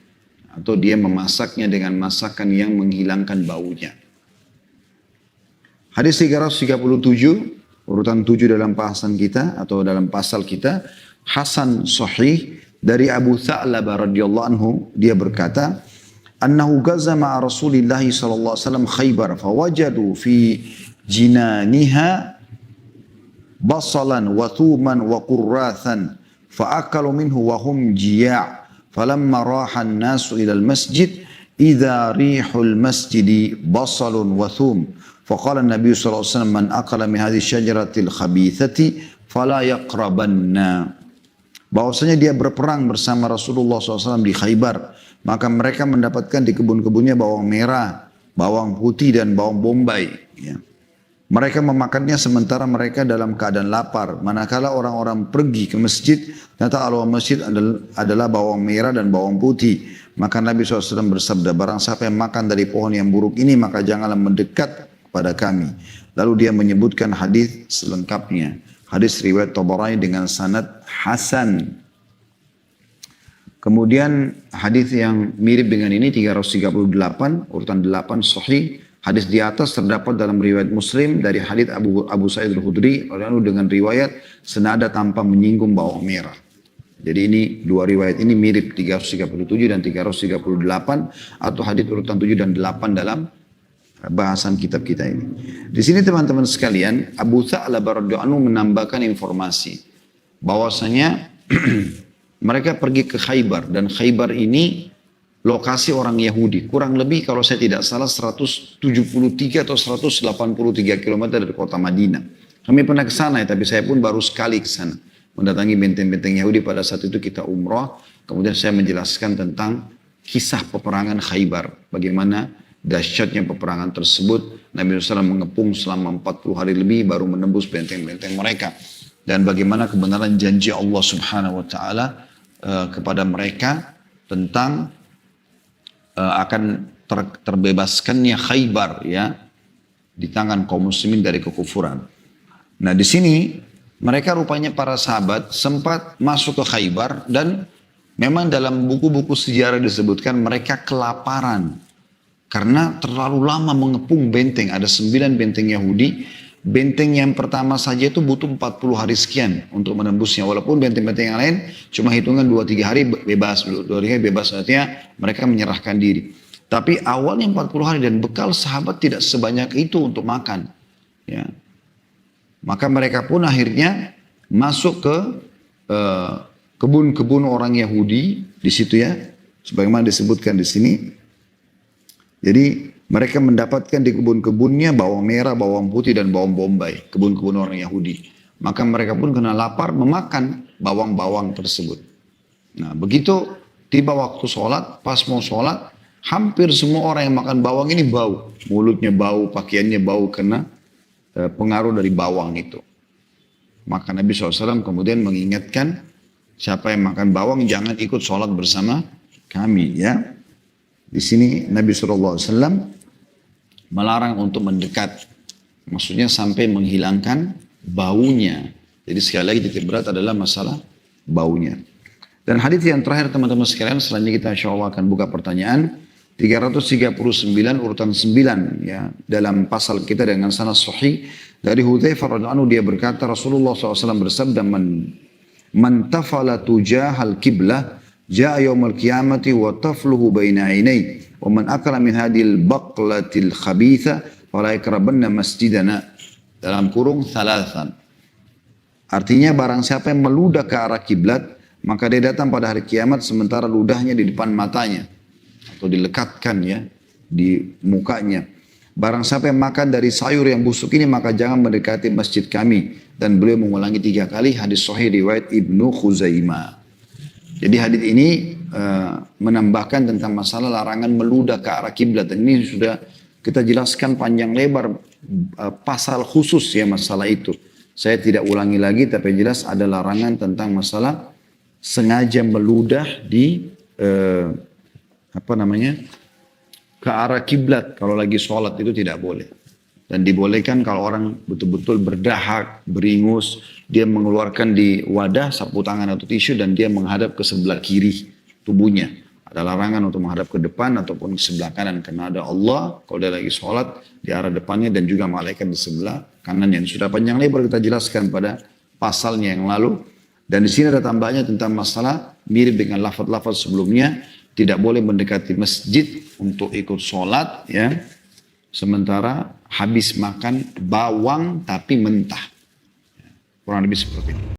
Atau dia memasaknya dengan masakan yang menghilangkan baunya. Hadis 337, urutan 7 dalam bahasan kita atau dalam pasal kita, hasan sahih dari Abu Tha'labah radhiyallahu anhu, dia berkata, "Annahu gaza ma'a Rasulillah sallallahu alaihi wasallam Khaybar, fawajadu fi jinaniha basalan wa thuman wa qurrathan, fa'akalu minhu wa hum jiya'. Falamma raha an-nasu ila al-masjid idza rihul masjidi basalun wa thum." Faqala an-nabiy sallallahu alaihi wasallam, "Man akala min hadhihi syajaratil khabithati fala yaqrabanna." Bahwasanya dia berperang bersama Rasulullah SAW di Khaybar, maka mereka mendapatkan di kebun-kebunnya bawang merah, bawang putih dan bawang bombay. Ya. Mereka memakannya sementara mereka dalam keadaan lapar. Manakala orang-orang pergi ke masjid, ternyata al masjid adalah bawang merah dan bawang putih. Maka Nabi SAW bersabda, barang siapa yang makan dari pohon yang buruk ini, maka janganlah mendekat kepada kami. Lalu dia menyebutkan hadis selengkapnya. Hadis riwayat Tabarani dengan sanad hasan. Kemudian hadis yang mirip dengan ini 338, urutan 8 sahih. Hadis di atas terdapat dalam riwayat Muslim dari hadis Abu Sa'id Al-Khudri dengan riwayat senada tanpa menyinggung bawang merah. Jadi ini dua riwayat ini mirip 337 dan 338 atau hadis urutan 7 dan 8 dalam bahasan kitab kita ini. Di sini teman-teman sekalian, Abu Tha'labah radhiyallahu anhu menambahkan informasi bahwasanya mereka pergi ke Khaybar, dan Khaybar ini lokasi orang Yahudi, kurang lebih kalau saya tidak salah 173 atau 183 km dari kota Madinah. Kami pernah ke sana ya, tapi saya pun baru sekali ke sana. Mendatangi benteng-benteng Yahudi pada saat itu kita umrah. Kemudian saya menjelaskan tentang kisah peperangan Khaybar. Bagaimana dahsyatnya peperangan tersebut. Nabi SAW mengepung selama 40 hari lebih baru menembus benteng-benteng mereka. Dan bagaimana kebenaran janji Allah Subhanahu Wa Taala kepada mereka tentang akan terbebaskannya Khaybar ya di tangan kaum muslimin dari kekufuran. Nah di sini mereka rupanya para sahabat sempat masuk ke Khaybar, dan memang dalam buku-buku sejarah disebutkan mereka kelaparan karena terlalu lama mengepung benteng. Ada 9 benteng Yahudi. Benteng yang pertama saja itu butuh 40 hari sekian untuk menembusnya. Walaupun benteng-benteng yang lain cuma hitungan 2-3 hari bebas. 2-3 hari bebas, artinya mereka menyerahkan diri. Tapi awalnya 40 hari dan bekal sahabat tidak sebanyak itu untuk makan. Ya. Maka mereka pun akhirnya masuk ke kebun-kebun orang Yahudi di situ ya. Sebagaimana disebutkan di sini. Jadi Mereka mendapatkan di kebun-kebunnya bawang merah, bawang putih, dan bawang bombay. Kebun-kebun orang Yahudi. Maka mereka pun kena lapar memakan bawang-bawang tersebut. Nah begitu tiba waktu sholat, pas mau sholat, hampir semua orang yang makan bawang ini bau. Mulutnya bau, pakaiannya bau karena pengaruh dari bawang itu. Maka Nabi SAW kemudian mengingatkan, siapa yang makan bawang jangan ikut sholat bersama kami ya. Di sini Nabi SAW melarang untuk mendekat. Maksudnya sampai menghilangkan baunya. Jadi sekali lagi titik berat adalah masalah baunya. Dan hadis yang terakhir teman-teman sekalian, selanjutnya kita insya Allah akan buka pertanyaan. 339 urutan 9 ya dalam pasal kita dengan sanad sahih dari Hudzaifah radhiyallahu anhu, dia berkata Rasulullah SAW bersabda, man tafala tujahal qiblah jaa yaumil qiyamati wa tafluhu baina ainai wa man akala min hadhil baqlatil khabitha fala yakrabanna masjidana, dalam kurung thalathan. Artinya barang siapa yang meludah ke arah kiblat maka dia datang pada hari kiamat sementara ludahnya di depan matanya atau dilekatkan ya di mukanya. Barang siapa yang makan dari sayur yang busuk ini maka jangan mendekati masjid kami. Dan beliau mengulangi 3 kali, hadis sahih riwayat Ibnu Khuzaimah. Jadi hadis ini menambahkan tentang masalah larangan meludah ke arah kiblat. Dan ini sudah kita jelaskan panjang lebar pasal khusus ya masalah itu. Saya tidak ulangi lagi, tapi jelas ada larangan tentang masalah sengaja meludah di ke arah kiblat kalau lagi sholat, itu tidak boleh. Dan dibolehkan kalau orang betul-betul berdahak, beringus, dia mengeluarkan di wadah sapu tangan atau tisu dan dia menghadap ke sebelah kiri tubuhnya. Ada larangan untuk menghadap ke depan ataupun ke sebelah kanan karena ada Allah kalau dia lagi sholat di arah depannya dan juga malaikat di sebelah kanannya. Sudah panjang lebar kita jelaskan pada pasalnya yang lalu. Dan di sini ada tambahnya tentang masalah mirip dengan lafaz-lafaz sebelumnya. Tidak boleh mendekati masjid untuk ikut sholat ya. Sementara habis makan bawang tapi mentah. Kurang lebih seperti itu.